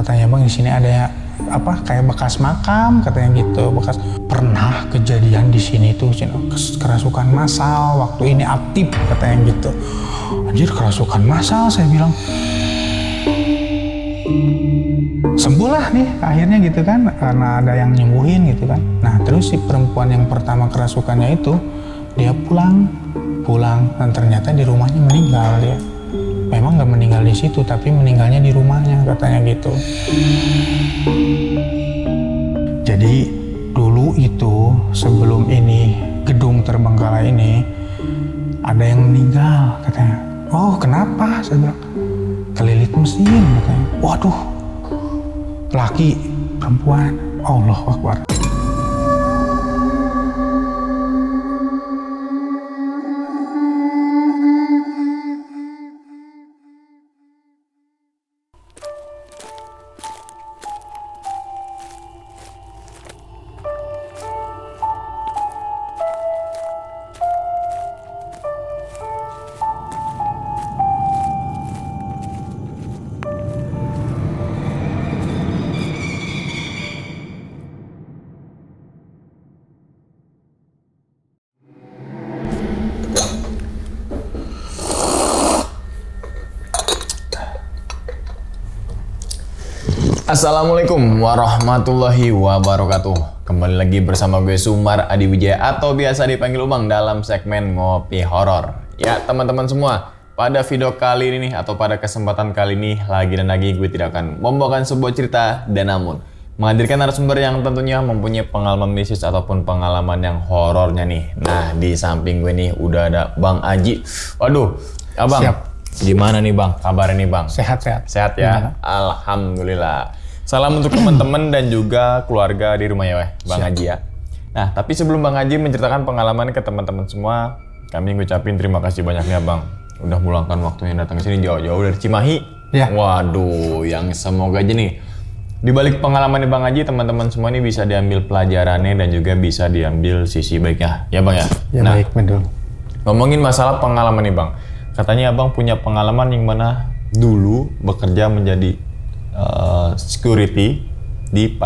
katanya bang di sini ada apa kayak bekas makam katanya gitu, bekas pernah kejadian di sini tuh kerasukan massal waktu ini aktif katanya gitu. Anjir, kerasukan massal, saya bilang. Sembuh lah nih akhirnya gitu kan, karena ada yang nyembuhin gitu kan. Nah terus si perempuan yang pertama kerasukannya itu dia pulang dan ternyata di rumahnya meninggal dia. Memang nggak meninggal di situ, tapi meninggalnya di rumahnya katanya gitu. Jadi dulu itu sebelum ini gedung terbengkalai ini ada yang meninggal katanya. Oh kenapa? Saya bilang kelilit mesin katanya. Waduh, laki perempuan. Allahu Akbar. Assalamualaikum warahmatullahi wabarakatuh. Kembali lagi bersama gue Sumar Adi Wijaya atau biasa dipanggil Umang dalam segmen Ngopi Horor. Ya teman-teman semua, pada video kali ini atau pada kesempatan kali ini lagi dan lagi gue tidak akan membawakan sebuah cerita dan namun menghadirkan narasumber yang tentunya mempunyai pengalaman mistis ataupun pengalaman yang horornya nih. Nah di samping gue nih udah ada Bang Aji. Waduh, abang. Siap. Gimana nih bang? Kabarnya nih bang? Sehat-sehat. Sehat ya? Gimana? Alhamdulillah. Salam untuk teman-teman dan juga keluarga di rumah ya, Bang Haji ya. Nah, tapi sebelum Bang Haji menceritakan pengalaman ke teman-teman semua, kami ngucapin terima kasih banyak nih Bang. Udah meluangkan waktunya datang ke sini jauh-jauh dari Cimahi. Ya. Waduh, yang semoga aja nih di balik pengalaman Bang Haji, teman-teman semua ini bisa diambil pelajarannya dan juga bisa diambil sisi baiknya. Ya Bang ya? Ya nah, baik, betul. Ngomongin masalah pengalaman nih Bang. Katanya Abang punya pengalaman yang mana dulu bekerja menjadi security di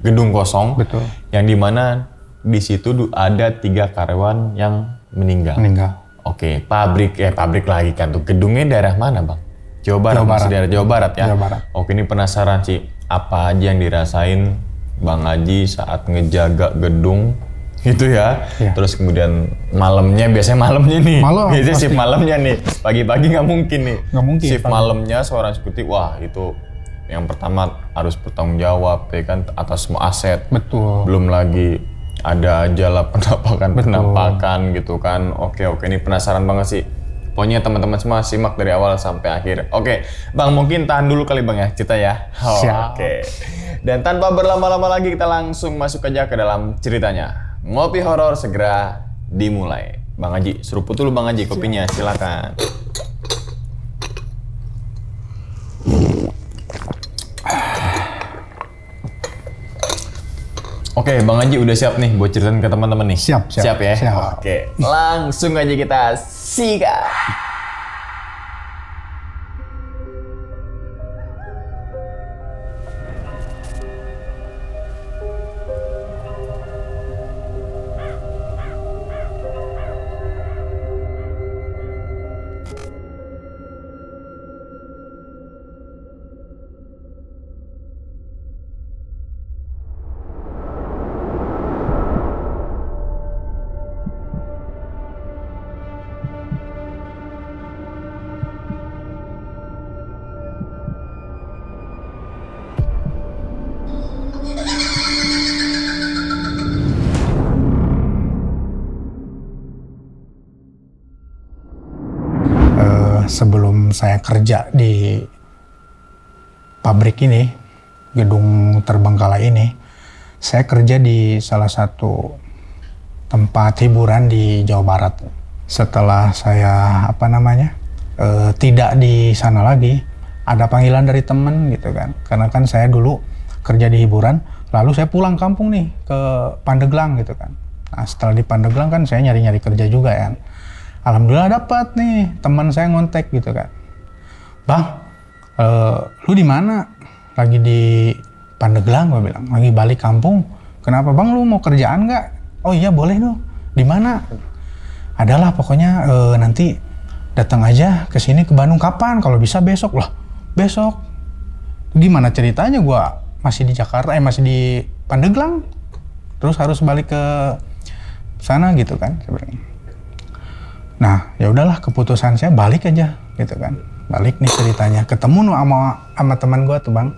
gedung kosong. Betul. Yang dimana di situ ada 3 karyawan yang meninggal. Oke, pabrik lagi kan tuh. Gedungnya daerah mana Bang? Jawa Barat. Daerah Jawa Barat ya? Jawa Barat. Oke, ini penasaran sih apa aja yang dirasain Bang Haji saat ngejaga gedung itu ya. Terus kemudian biasanya malamnya nih. Biasanya shift malamnya nih. Pagi-pagi nggak mungkin nih. Shift malamnya seorang security, wah itu yang pertama harus bertanggung jawab ya kan atas semua aset. Betul. Belum lagi ada aja lah penampakan gitu kan. Oke, ini penasaran banget sih. Pokoknya teman-teman semua simak dari awal sampai akhir. Oke, Bang mungkin tahan dulu kali Bang ya cerita ya. Oke. Dan tanpa berlama-lama lagi kita langsung masuk aja ke dalam ceritanya. Ngopi horor segera dimulai. Bang Haji, seruput dulu Bang Haji kopinya, silakan. Oke, Bang Haji udah siap nih buat ceritain ke teman-teman nih? Siap ya? Siap. Oke, langsung aja kita sikat. Sebelum saya kerja di pabrik ini, gedung terbengkalai ini, saya kerja di salah satu tempat hiburan di Jawa Barat. Setelah saya tidak di sana lagi, ada panggilan dari temen gitu kan. Karena kan saya dulu kerja di hiburan, lalu saya pulang kampung nih ke Pandeglang gitu kan. Nah setelah di Pandeglang kan saya nyari-nyari kerja juga ya. Alhamdulillah dapat nih teman saya ngontek gitu kan. Bang, Lu di mana? Lagi di Pandeglang, gue bilang. Lagi balik kampung. Kenapa bang, lu mau kerjaan nggak? Oh iya boleh dong. Di mana? Adalah pokoknya nanti datang aja ke sini ke Bandung. Kapan? Kalau bisa besok. Lah besok? Gimana ceritanya? Gue masih di Jakarta, masih di Pandeglang. Terus harus balik ke sana gitu kan sebenarnya. Nah ya udahlah, keputusan saya balik aja gitu kan. Balik nih ceritanya. Ketemu sama teman gue tuh bang.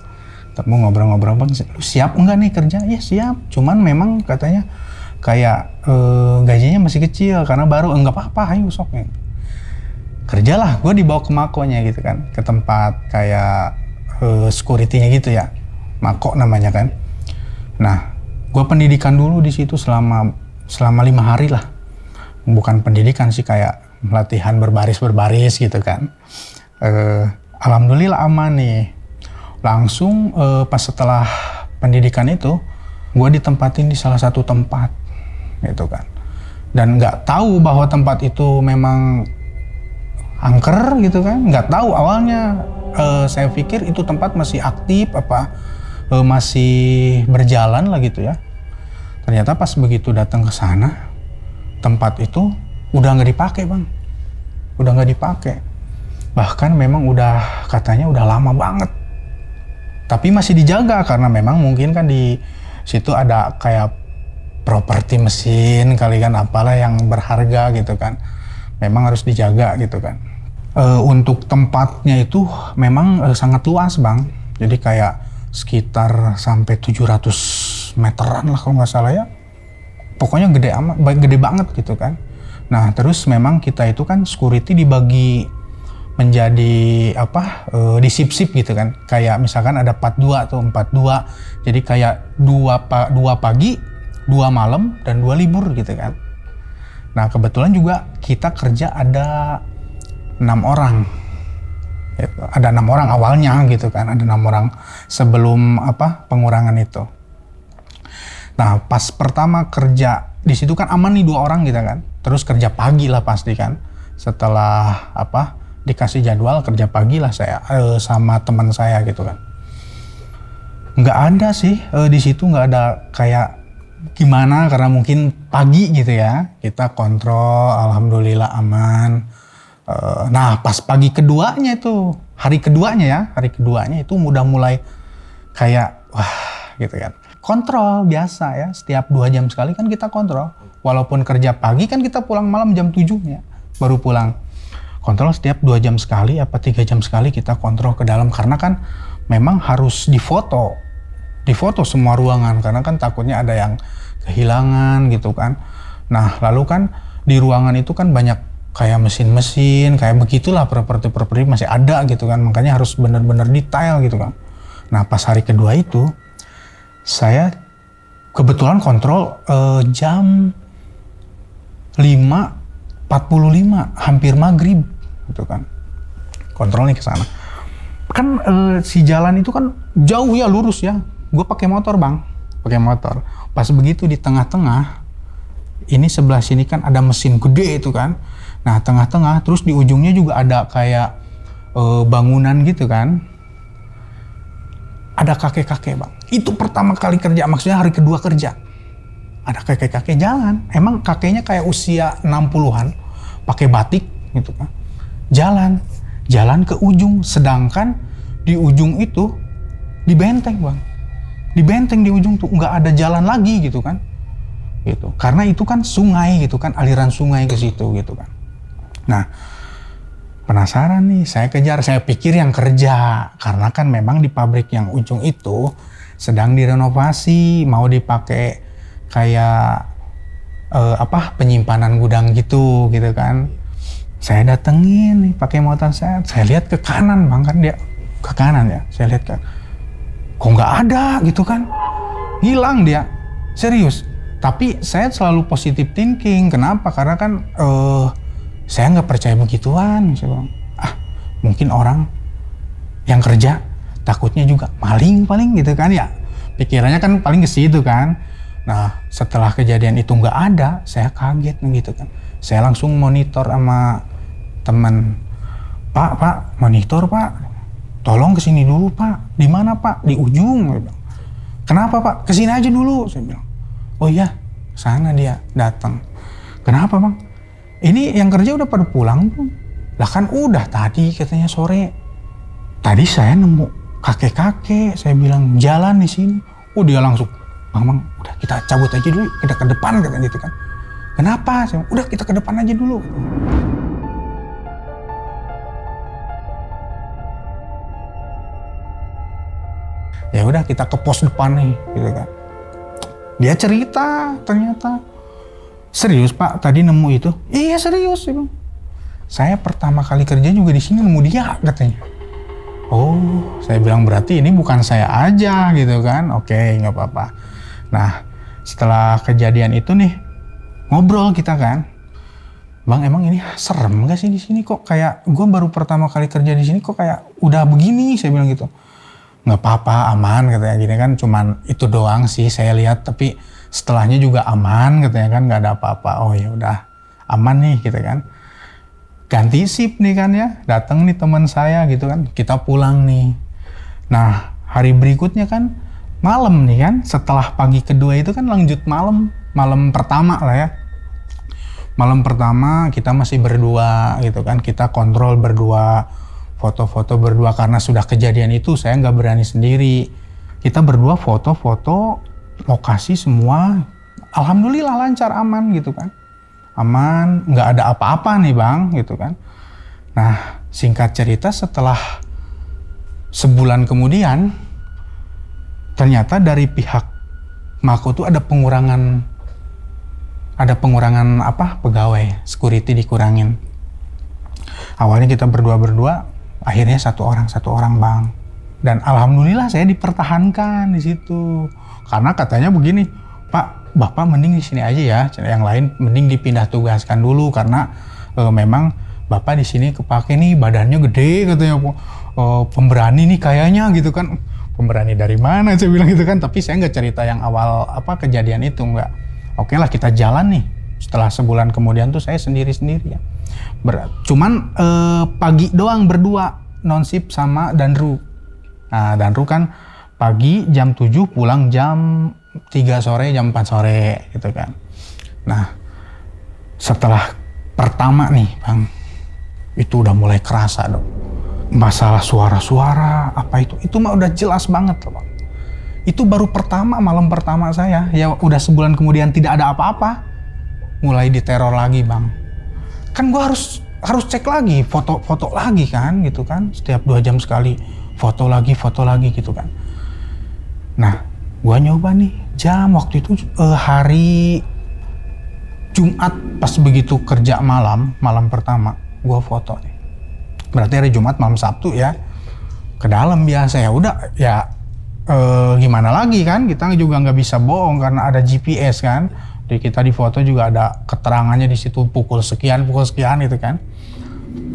Ketemu ngobrol-ngobrol, bang lu siap enggak nih kerja? Ya siap. Cuman memang katanya kayak gajinya masih kecil karena baru. Enggak apa-apa, ayo sok nih. Kerjalah, gue dibawa ke makonya gitu kan. Ke tempat kayak security-nya gitu ya. Mako namanya kan. Nah, gue pendidikan dulu di situ selama 5 hari lah. Bukan pendidikan sih, kayak latihan berbaris gitu kan. Alhamdulillah aman nih. Langsung pas setelah pendidikan itu, gue ditempatin di salah satu tempat gitu kan. Dan nggak tahu bahwa tempat itu memang angker gitu kan. Nggak tahu awalnya. Saya pikir itu tempat masih aktif masih berjalan lah gitu ya. Ternyata pas begitu datang ke sana, tempat itu udah nggak dipakai bang. Udah nggak dipakai. Bahkan memang udah katanya udah lama banget. Tapi masih dijaga karena memang mungkin kan di situ ada kayak properti mesin kali kan, apalah yang berharga gitu kan. Memang harus dijaga gitu kan. Untuk tempatnya itu memang sangat luas bang. Jadi kayak sekitar sampai 700 meteran lah kalau nggak salah ya. Pokoknya gede banget gitu kan. Nah terus memang kita itu kan security dibagi menjadi di sip-sip gitu kan. Kayak misalkan ada 42 atau 42. Jadi kayak 2 pagi, 2 malam, dan 2 libur gitu kan. Nah kebetulan juga kita kerja ada 6 orang. Gitu. Ada 6 orang awalnya gitu kan. Ada 6 orang sebelum pengurangan itu. Nah pas pertama kerja di situ kan aman nih 2 orang gitu kan. Terus kerja pagi lah pasti kan. Setelah dikasih jadwal kerja pagi lah saya sama teman saya gitu kan. Nggak ada sih di situ, nggak ada kayak gimana karena mungkin pagi gitu ya. Kita kontrol, alhamdulillah aman. Nah pas pagi keduanya itu, hari keduanya itu udah mulai kayak wah gitu kan. Kontrol biasa ya, setiap 2 jam sekali kan kita kontrol. Walaupun kerja pagi kan kita pulang malam jam 7 ya, baru pulang. Kontrol setiap 2 jam sekali, 3 jam sekali kita kontrol ke dalam. Karena kan memang harus difoto semua ruangan. Karena kan takutnya ada yang kehilangan gitu kan. Nah lalu kan di ruangan itu kan banyak kayak mesin-mesin, kayak begitulah properti masih ada gitu kan. Makanya harus benar-benar detail gitu kan. Nah pas hari kedua itu, saya kebetulan kontrol jam 5.45 hampir maghrib gitu kan. Kontrolnya ke sana. Kan si jalan itu kan jauh ya, lurus ya. Gue pakai motor bang, pakai motor. Pas begitu di tengah-tengah, ini sebelah sini kan ada mesin gede itu kan. Nah tengah-tengah, terus di ujungnya juga ada kayak bangunan gitu kan. Ada kakek-kakek bang. Itu pertama kali kerja, maksudnya hari kedua kerja. Ada kakek-kakek jalan. Emang kakeknya kayak usia 60-an, pakai batik gitu kan. Jalan ke ujung. Sedangkan di ujung itu di benteng bang. Di benteng di ujung tuh nggak ada jalan lagi gitu kan. Gitu. Karena itu kan sungai gitu kan, aliran sungai ke situ gitu kan. Nah, penasaran nih, saya kejar, saya pikir yang kerja. Karena kan memang di pabrik yang ujung itu sedang direnovasi, mau dipakai kayak penyimpanan gudang gitu kan. Saya datengin nih pakai motor saya lihat ke kanan bang, kan dia ke kanan ya. Saya lihat kok nggak ada gitu kan, hilang dia, serius. Tapi saya selalu positive thinking. Kenapa? Karena kan saya nggak percaya begituan. Mungkin orang yang kerja takutnya juga maling paling gitu kan ya. Pikirannya kan paling ke situ kan. Nah setelah kejadian itu nggak ada, saya kaget gitu kan. Saya langsung monitor sama teman. Pak, monitor pak. tolong kesini dulu Pak. Di mana Pak? Di ujung. Saya bilang. Kenapa Pak? Kesini aja dulu. Saya bilang. Oh iya, sana dia datang. Kenapa Bang? Ini yang kerja udah pada pulang belum? Lah kan udah tadi katanya sore. Tadi saya nemu kakek-kakek. Saya bilang jalan di sini. Oh dia langsung, Bang, udah kita cabut aja dulu. Kita ke depan katanya gitu kan. Kenapa? Saya bilang, udah kita ke depan aja dulu. Ya udah kita ke pos depan nih, gitu kan. Dia cerita ternyata, serius Pak tadi nemu itu? Iya serius Bang. Saya pertama kali kerja juga di sini nemu dia katanya. Oh, saya bilang berarti ini bukan saya aja gitu kan? Oke, nggak apa-apa. Nah, setelah kejadian itu nih ngobrol kita kan, Bang emang ini serem nggak sih di sini kok kayak gue baru pertama kali kerja di sini kok kayak udah begini? Saya bilang gitu. Nggak apa-apa, aman katanya gini kan, cuman itu doang sih saya lihat, tapi setelahnya juga aman katanya kan, nggak ada apa-apa. Oh ya udah aman nih gitu kan. Ganti shift nih kan ya, datang nih teman saya gitu kan, kita pulang nih. Nah hari berikutnya kan malam nih kan, setelah pagi kedua itu kan lanjut malam pertama lah ya. Malam pertama kita masih berdua gitu kan, kita kontrol berdua. Foto-foto berdua karena sudah kejadian itu saya nggak berani sendiri. Kita berdua foto-foto lokasi semua. Alhamdulillah lancar aman gitu kan. Aman, nggak ada apa-apa nih Bang gitu kan. Nah singkat cerita setelah sebulan kemudian ternyata dari pihak Mako tuh ada pengurangan apa pegawai security dikurangin. Awalnya kita berdua akhirnya satu orang Bang. Dan alhamdulillah saya dipertahankan di situ. Karena katanya begini, Pak, Bapak mending di sini aja ya. Yang lain mending dipindah tugaskan dulu karena memang Bapak di sini kepake nih badannya gede katanya. Pemberani nih kayaknya gitu kan. Pemberani dari mana saya bilang gitu kan. Tapi saya nggak cerita yang awal apa kejadian itu nggak. Oke lah kita jalan nih. Setelah sebulan kemudian tuh saya sendiri-sendiri ya. Cuman pagi doang berdua non-shift sama Danru. Nah Danru kan pagi jam 7 pulang jam 3 sore, jam 4 sore gitu kan. Nah setelah pertama nih Bang, itu udah mulai kerasa dong. Masalah suara-suara apa itu mah udah jelas banget loh Bang. Itu baru malam pertama saya, ya udah sebulan kemudian tidak ada apa-apa. Mulai diteror lagi Bang. Kan gue harus cek lagi, foto lagi kan gitu kan. Setiap 2 jam sekali foto lagi gitu kan. Nah gue nyoba nih jam waktu itu hari Jumat pas begitu kerja malam pertama gue foto nih. Berarti hari Jumat malam Sabtu ya ke dalam biasa ya udah ya gimana lagi kan, kita juga nggak bisa bohong karena ada GPS kan. Kita di foto juga ada keterangannya di situ pukul sekian gitu kan.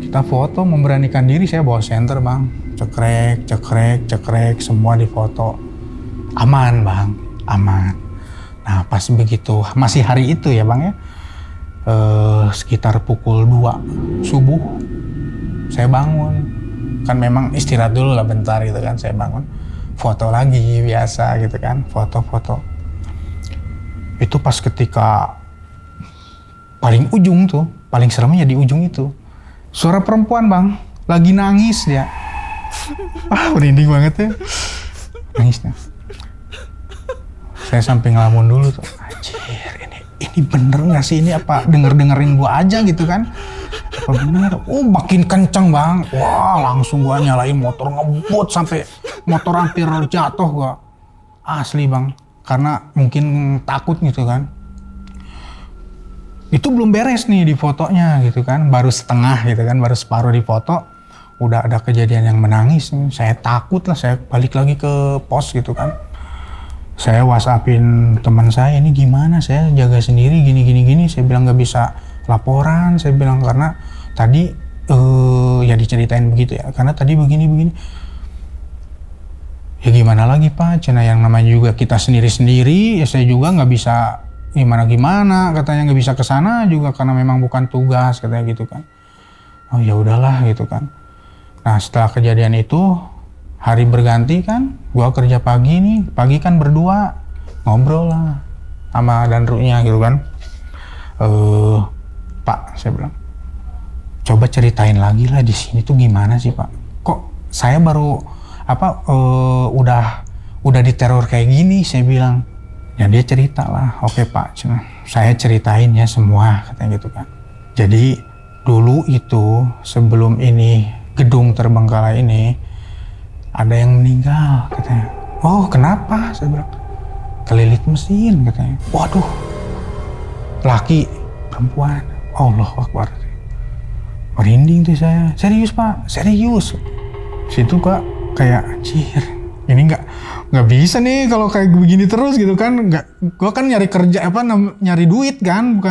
Kita foto memberanikan diri, saya bawa senter Bang, cekrek semua di foto. Aman Bang, aman. Nah pas begitu masih hari itu ya Bang ya, sekitar pukul 2 subuh saya bangun. Kan memang istirahat dulu lah bentar gitu kan, saya bangun foto lagi biasa gitu kan, foto. Itu pas ketika paling ujung tuh, paling seremnya di ujung itu. Suara perempuan Bang, lagi nangis dia. Merinding banget ya. Nangisnya. Saya sampai ngelamun dulu tuh. Anjir, ini bener gak sih? Ini apa dengerin gua aja gitu kan? Apa bener? Oh makin kenceng Bang. Wah langsung gua nyalain motor ngebut sampai motor hampir jatuh gua. Asli Bang. Karena mungkin takut gitu kan. Itu belum beres nih di fotonya gitu kan. Baru setengah gitu kan, baru separuh di foto. Udah ada kejadian yang menangis. Saya takut lah, saya balik lagi ke pos gitu kan. Saya WhatsAppin teman saya, ini gimana, saya jaga sendiri gini. Saya bilang gak bisa laporan, saya bilang karena tadi ya diceritain begitu ya. Karena tadi begini. Ya gimana lagi Pak, cina yang namanya juga kita sendiri-sendiri, ya saya juga nggak bisa gimana katanya, nggak bisa kesana juga karena memang bukan tugas katanya gitu kan. Oh ya udahlah gitu kan. Nah setelah kejadian itu hari berganti kan, gua kerja pagi nih, pagi kan berdua ngobrol lah sama danrunya gitu kan. Pak, saya bilang, coba ceritain lagi lah di sini tuh gimana sih Pak? Kok saya baru udah diteror kayak gini, saya bilang. Ya dia cerita lah, oke Pak, saya ceritain ya semua, katanya gitu kan. Jadi dulu itu sebelum ini gedung terbengkalai ini ada yang meninggal, katanya. Oh kenapa? Saya bilang, kelilit mesin, katanya. Waduh, laki, perempuan, Allah Akbar. Merinding tuh saya, serius Pak, serius. Situ Kak kayak anjir, ini nggak bisa nih kalau kayak begini terus gitu kan. Gua kan nyari kerja nyari duit kan,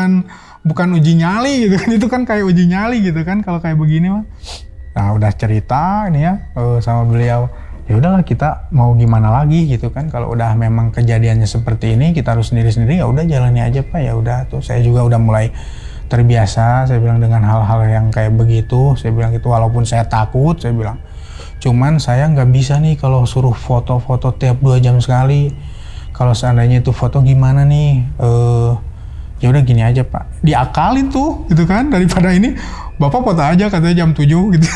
bukan uji nyali gitu kan. Itu kan kayak uji nyali gitu kan kalau kayak begini mah. Nah udah cerita ini ya sama beliau, ya udahlah kita mau gimana lagi gitu kan. Kalau udah memang kejadiannya seperti ini, kita harus sendiri-sendiri, ya udah jalani aja Pak. Ya udah tuh, saya juga udah mulai terbiasa, saya bilang, dengan hal-hal yang kayak begitu. Saya bilang gitu, walaupun saya takut, saya bilang, cuman saya nggak bisa nih kalau suruh foto-foto tiap 2 jam sekali. Kalau seandainya itu foto gimana nih? Ya udah gini aja Pak, diakalin tuh gitu kan, daripada ini Bapak foto aja katanya jam 7 gitu.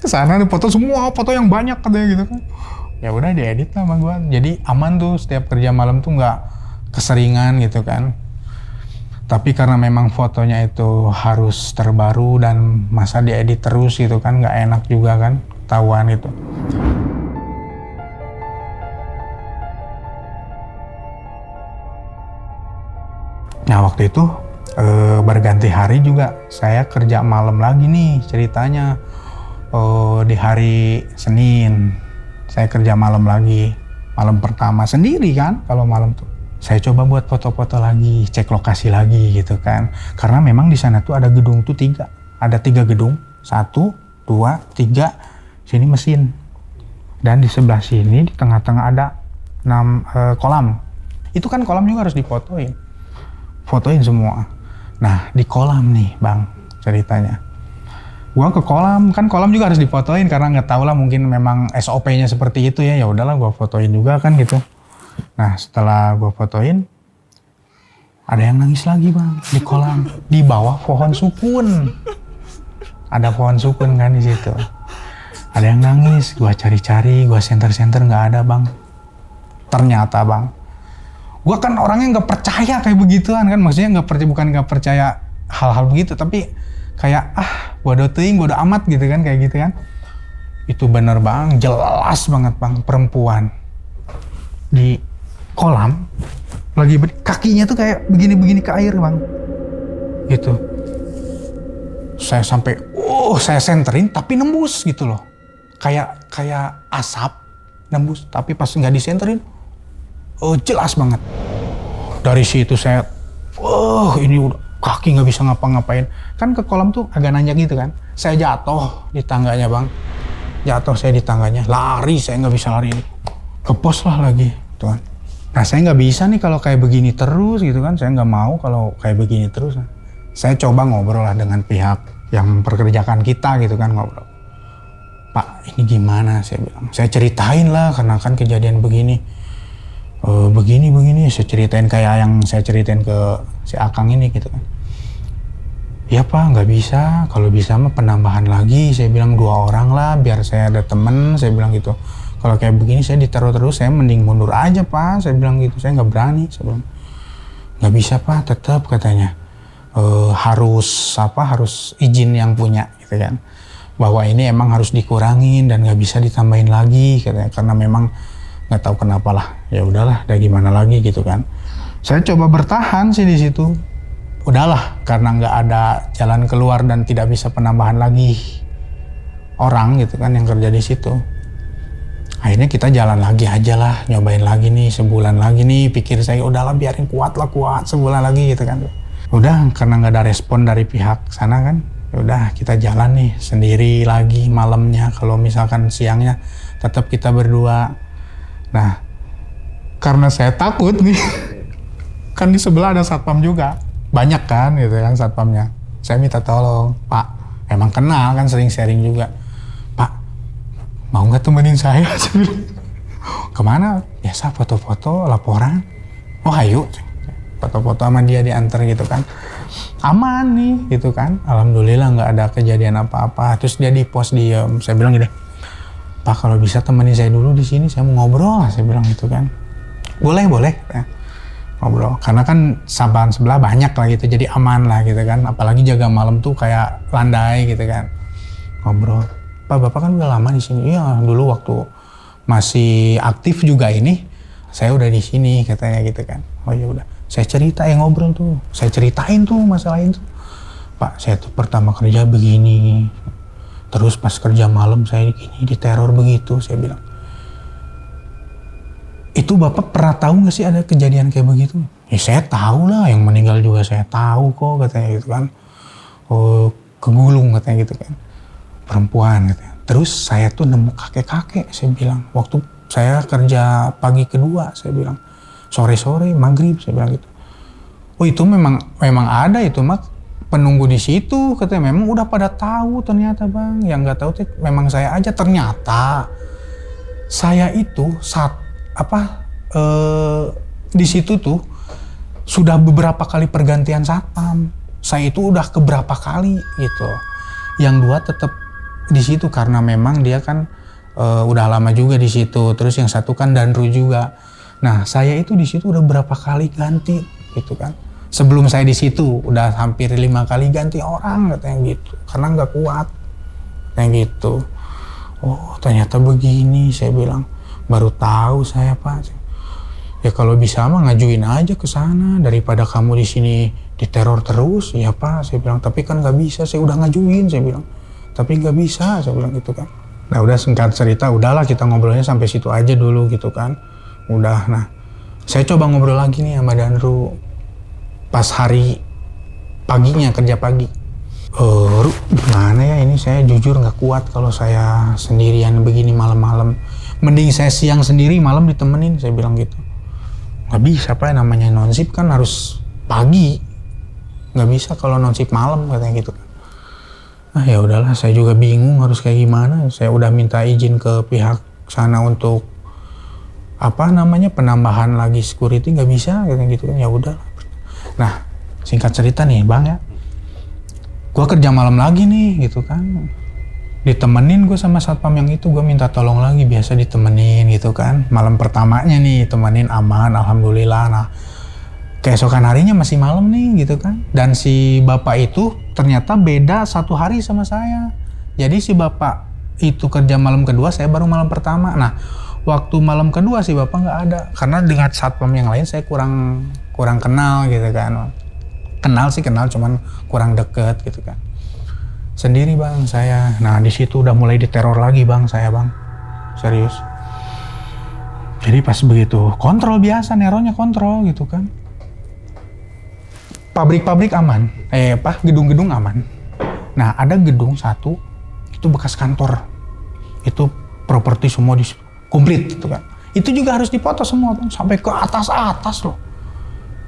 Kesana nih foto semua, foto yang banyak katanya gitu kan. Ya udah diedit lah sama gua. Jadi aman tuh, setiap kerja malam tuh nggak keseringan gitu kan. Tapi karena memang fotonya itu harus terbaru dan masa diedit terus gitu kan, nggak enak juga kan, ketahuan itu. Nah waktu itu berganti hari juga saya kerja malam lagi nih ceritanya. Di hari Senin saya kerja malam lagi, malam pertama sendiri kan. Kalau malam tuh saya coba buat foto-foto lagi, cek lokasi lagi gitu kan. Karena memang di sana tuh ada gedung tuh 3, ada 3 gedung, 1, 2, 3, sini mesin. Dan di sebelah sini di tengah-tengah ada 6 kolam. Itu kan kolam juga harus difotoin. Fotoin semua. Nah di kolam nih Bang ceritanya. Gua ke kolam, kan kolam juga harus difotoin karena nggak tahu lah, mungkin memang SOP-nya seperti itu ya. Ya udahlah gua fotoin juga kan gitu. Nah setelah gua fotoin, ada yang nangis lagi Bang di kolam, di bawah pohon sukun. Ada pohon sukun kan di situ. Ada yang nangis, gua cari-cari, gua senter-senter nggak ada Bang. Ternyata Bang, gue kan orangnya nggak percaya kayak begituan kan, maksudnya bukan nggak percaya hal-hal begitu, tapi kayak bodo amat gitu kan, kayak gitu kan. Itu bener Bang, jelas banget Bang, perempuan di kolam lagi kakinya tuh kayak begini-begini ke air Bang gitu. Saya sampai saya senterin tapi nembus gitu loh, kayak asap nembus, tapi pas nggak disenterin jelas banget. Dari situ saya, ini udah kaki nggak bisa ngapa-ngapain. Kan ke kolam tuh agak nanjak gitu kan. Saya jatuh di tangganya Bang. Jatuh saya di tangganya, lari saya nggak bisa lari. Ke pos lah lagi, tuh kan. Nah saya nggak bisa nih kalau kayak begini terus gitu kan. Saya nggak mau kalau kayak begini terus. Saya coba ngobrol lah dengan pihak yang memperkerjakan kita gitu kan, ngobrol. Pak ini gimana, saya bilang. Saya ceritain lah karena kan kejadian begini. Begini saya ceritain kayak yang saya ceritain ke si Akang ini gitu kan. Ya Pak nggak bisa, kalau bisa mah penambahan lagi, saya bilang 2 orang lah biar saya ada temen, saya bilang gitu. Kalau kayak begini saya ditaruh terus, saya mending mundur aja Pak, saya bilang gitu. Saya nggak berani, saya bilang nggak bisa Pak, tetap katanya harus izin yang punya gitu kan, bahwa ini emang harus dikurangin dan nggak bisa ditambahin lagi katanya, karena memang nggak tahu kenapa lah. Ya udahlah, udah gimana lagi gitu kan. Saya coba bertahan sih di situ. Udahlah, karena nggak ada jalan keluar dan tidak bisa penambahan lagi orang gitu kan yang kerja di situ. Akhirnya kita jalan lagi aja lah, nyobain lagi nih sebulan lagi nih. Pikir saya udahlah biarin kuat sebulan lagi gitu kan. Udah, karena nggak ada respon dari pihak sana kan. Udah kita jalan nih sendiri lagi malamnya. Kalau misalkan siangnya tetap kita berdua. Nah, karena saya takut nih, kan di sebelah ada satpam juga, banyak kan gitu kan satpamnya. Saya minta tolong, Pak, emang kenal kan, sering sharing juga. Pak, mau nggak temenin saya? Saya bilang, kemana? Biasa foto-foto, laporan. Oh ayo, foto-foto sama dia diantar gitu kan. Aman nih gitu kan. Alhamdulillah nggak ada kejadian apa-apa. Terus dia di pos diem. Saya bilang gini, Pak kalau bisa temenin saya dulu di sini, saya mau ngobrol. Saya bilang gitu kan. Boleh. Ya. Ngobrol. Karena kan sampan sebelah banyak lah gitu, jadi aman lah gitu kan. Apalagi jaga malam tuh kayak landai gitu kan. Ngobrol. Pak Bapak kan udah lama di sini. Iya dulu waktu masih aktif juga ini, saya udah di sini katanya gitu kan. Oh ya udah. Saya ngobrol tuh. Saya ceritain tuh masalahin tuh. Pak saya tuh pertama kerja begini. Terus pas kerja malam saya gini diteror begitu. Saya bilang. Itu Bapak pernah tahu nggak sih ada kejadian kayak begitu? Ya saya tahu lah, yang meninggal juga saya tahu kok katanya gitu kan. Oh kegulung katanya gitu kan. Perempuan katanya. Terus saya tuh nemu kakek-kakek saya bilang. Waktu saya kerja pagi kedua saya bilang. Sore-sore maghrib saya bilang gitu. Oh itu memang ada itu Mak. Penunggu di situ katanya memang udah pada tahu ternyata Bang. Yang nggak tahu tuh memang saya aja. Ternyata saya itu di situ tuh sudah beberapa kali pergantian satpam. Saya itu udah keberapa kali gitu. Yang dua tetap di situ karena memang dia kan udah lama juga di situ. Terus yang satu kan Danru juga. Nah saya itu di situ udah berapa kali ganti gitu kan. Sebelum saya di situ udah hampir 5 kali ganti orang katanya gitu. Karena nggak kuat kayak gitu. Oh ternyata begini saya bilang. Baru tahu saya Pak. Ya kalau bisa mah ngajuin aja ke sana daripada kamu di sini diteror terus. Ya Pak saya bilang. Tapi kan nggak bisa. Saya udah ngajuin saya bilang. Tapi nggak bisa saya bilang gitu kan. Nah udah singkat cerita udahlah kita ngobrolnya sampai situ aja dulu gitu kan. Udah, nah saya coba ngobrol lagi nih sama Danru pas hari paginya kerja pagi. Ru, gimana ya ini saya jujur nggak kuat kalau saya sendirian begini malam-malam. Mending saya siang sendiri malam ditemenin saya bilang gitu. Nggak bisa Pak namanya nonsip kan harus pagi. Nggak bisa kalau nonsip malam katanya gitu kan. Ah ya udahlah saya juga bingung harus kayak gimana. Saya udah minta izin ke pihak sana untuk penambahan lagi security nggak bisa gitu kan ya udah. Nah singkat cerita nih Bang ya, gue kerja malam lagi nih gitu kan, ditemenin gue sama satpam yang itu, gue minta tolong lagi biasa ditemenin gitu kan, malam pertamanya nih temenin aman alhamdulillah. Nah keesokan harinya masih malam nih gitu kan, dan si bapak itu ternyata beda 1 hari sama saya. Jadi si bapak itu kerja malam kedua, saya baru malam pertama. Nah waktu malam kedua si bapak nggak ada karena dengan satpam yang lain saya kurang kenal gitu kan. Kenal cuman kurang deket gitu kan. Sendiri Bang saya. Nah di situ udah mulai diteror lagi Bang saya Bang. Serius. Jadi pas begitu kontrol biasa, neronya kontrol gitu kan. Pabrik-pabrik aman. Gedung-gedung aman. Nah ada gedung satu itu bekas kantor. Itu properti semua komplit gitu kan. Itu juga harus dipoto semua Bang, sampai ke atas loh.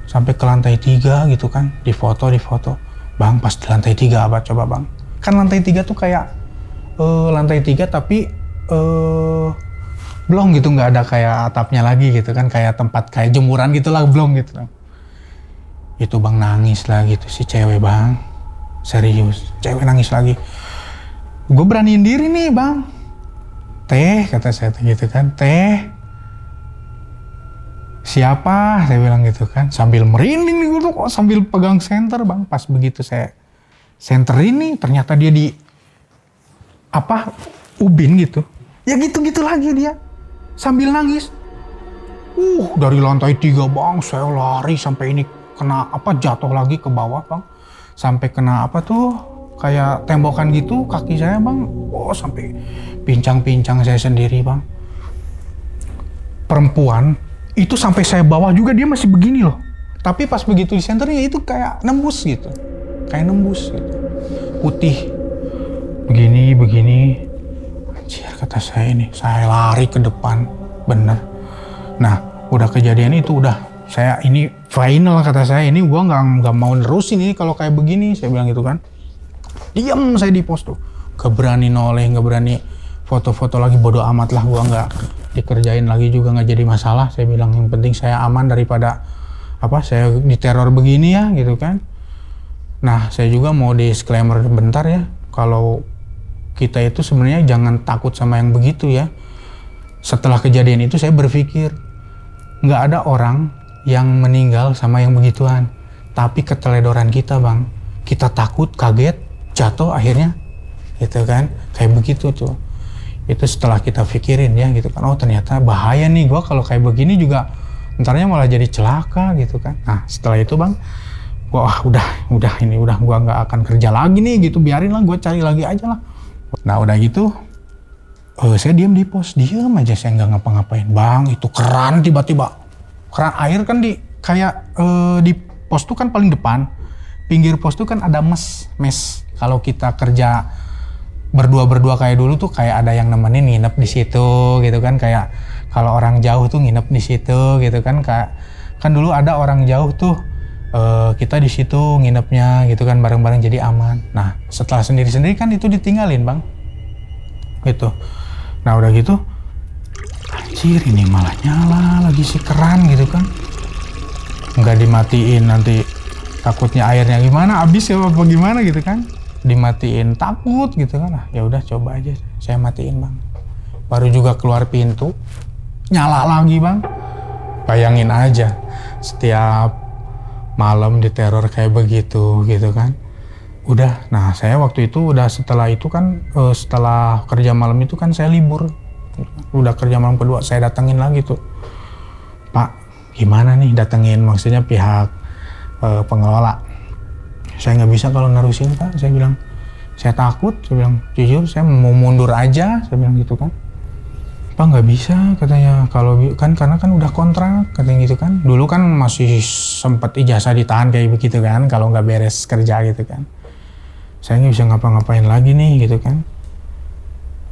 Sampai ke lantai 3 gitu kan, difoto. Bang pas di lantai 3 apa coba Bang? Kan lantai 3 tuh kayak lantai 3 tapi blong gitu, nggak ada kayak atapnya lagi gitu kan, kayak tempat kayak jemuran gitulah, blong gitu kan. Itu Bang nangis lagi tuh si cewek Bang. Serius, cewek nangis lagi. Gue beraniin diri nih Bang. Teh, kata saya gitu kan, teh. Siapa? Saya bilang gitu kan, sambil merinding gitu kok, sambil pegang senter Bang. Pas begitu saya senter ini, ternyata dia di ubin gitu. Ya gitu-gitu lagi dia, sambil nangis. Dari lantai 3 Bang, saya lari sampai ini kena jatuh lagi ke bawah Bang. Sampai kena kayak tembokan gitu kaki saya Bang. Sampai pincang-pincang saya sendiri Bang. Perempuan itu sampai saya bawah juga dia masih begini loh. Tapi pas begitu di senternya itu kayak nembus gitu. Kayak nembus gitu. Putih. Begini. Anjir kata saya ini. Saya lari ke depan. Bener. Nah udah kejadian itu udah. Saya ini final kata saya. Ini gua gak mau nerusin ini kalau kayak begini. Saya bilang gitu kan. Diam saya di pos tuh. Gak berani noleh, gak berani foto-foto lagi, bodo amat lah, gua nggak dikerjain lagi juga nggak jadi masalah. Saya bilang yang penting saya aman daripada saya diteror begini ya gitu kan. Nah saya juga mau disclaimer bentar ya, kalau kita itu sebenarnya jangan takut sama yang begitu ya. Setelah kejadian itu saya berpikir nggak ada orang yang meninggal sama yang begituan, tapi keteledoran kita bang, kita takut, kaget, jatuh akhirnya gitu kan, kayak begitu tuh. Itu setelah kita pikirin ya gitu kan, oh ternyata bahaya nih gua kalau kayak begini juga entarnya malah jadi celaka gitu kan. Nah setelah itu bang, gua udah gua nggak akan kerja lagi nih gitu, biarin lah, gua cari lagi aja lah. Nah udah gitu saya diam di pos, diam aja, saya nggak ngapa-ngapain bang. Itu keran tiba-tiba, keran air kan di kayak di pos tuh kan paling depan, pinggir pos tuh kan ada mes. Kalau kita kerja berdua kayak dulu tuh kayak ada yang nemenin nginep di situ gitu kan, kayak kalau orang jauh tuh nginep di situ gitu kan, kayak kan dulu ada orang jauh tuh kita di situ nginepnya gitu kan bareng-bareng jadi aman. Nah setelah sendiri-sendiri kan itu ditinggalin bang gitu. Nah udah gitu anjir ini malah nyala lagi si keran gitu kan, nggak dimatiin nanti takutnya airnya gimana habis ya apa gimana gitu kan, dimatiin takut gitu kan. Nah ya udah coba aja saya matiin bang, baru juga keluar pintu nyala lagi bang. Bayangin aja setiap malam diteror kayak begitu gitu kan. Udah, nah saya waktu itu udah setelah itu kan setelah kerja malam itu kan saya libur, udah kerja malam kedua saya datengin lagi tuh, Pak gimana nih, datengin maksudnya pihak pengelola. Saya nggak bisa kalau nerusin Pak, saya bilang saya takut, saya bilang jujur saya mau mundur aja, saya bilang gitu kan. Pak nggak bisa katanya, kalau kan karena kan udah kontrak katanya gitu kan. Dulu kan masih sempat ijazah ditahan kayak begitu kan, kalau nggak beres kerja gitu kan. Saya nggak bisa ngapa-ngapain lagi nih gitu kan.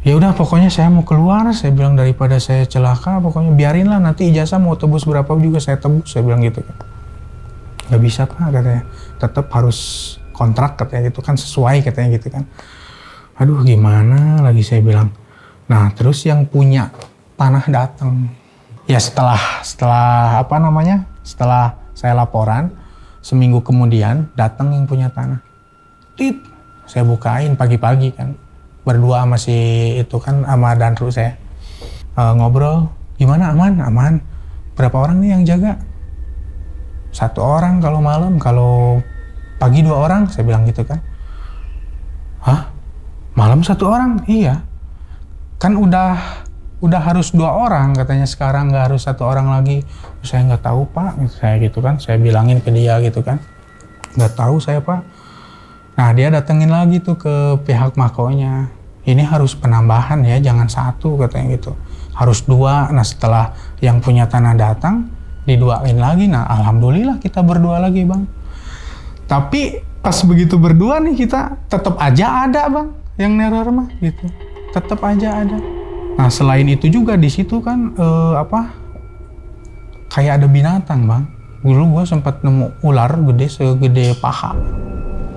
Ya udah pokoknya saya mau keluar, saya bilang daripada saya celaka pokoknya biarin lah, nanti ijazah mau tebus berapa juga saya tebus, saya bilang gitu kan. Nggak bisa Pak katanya, tetap harus kontrak katanya gitu kan, sesuai katanya gitu kan. Aduh gimana lagi saya bilang. Nah terus yang punya tanah datang. Ya setelah setelah saya laporan, seminggu kemudian datang yang punya tanah. Saya bukain pagi-pagi kan, berdua sama si itu kan sama Danru saya ngobrol, gimana aman? Berapa orang nih yang jaga? 1 orang kalau malam, kalau pagi 2 orang, saya bilang gitu kan. Hah? Malam 1 orang? Iya. Kan udah harus 2 orang katanya, sekarang nggak harus 1 orang lagi. Saya nggak tahu Pak, saya gitu kan, saya bilangin ke dia gitu kan, nggak tahu saya Pak. Nah dia datengin lagi tuh ke pihak makonya, ini harus penambahan ya, jangan 1 katanya gitu, harus 2. Nah setelah yang punya tanah datang, diduain lagi. Nah alhamdulillah kita berdua lagi bang. Tapi pas begitu berdua nih kita tetap aja ada bang yang neror mah gitu, tetap aja ada. Nah selain itu juga di situ kan kayak ada binatang bang. Dulu gua sempat nemu ular gede segede paha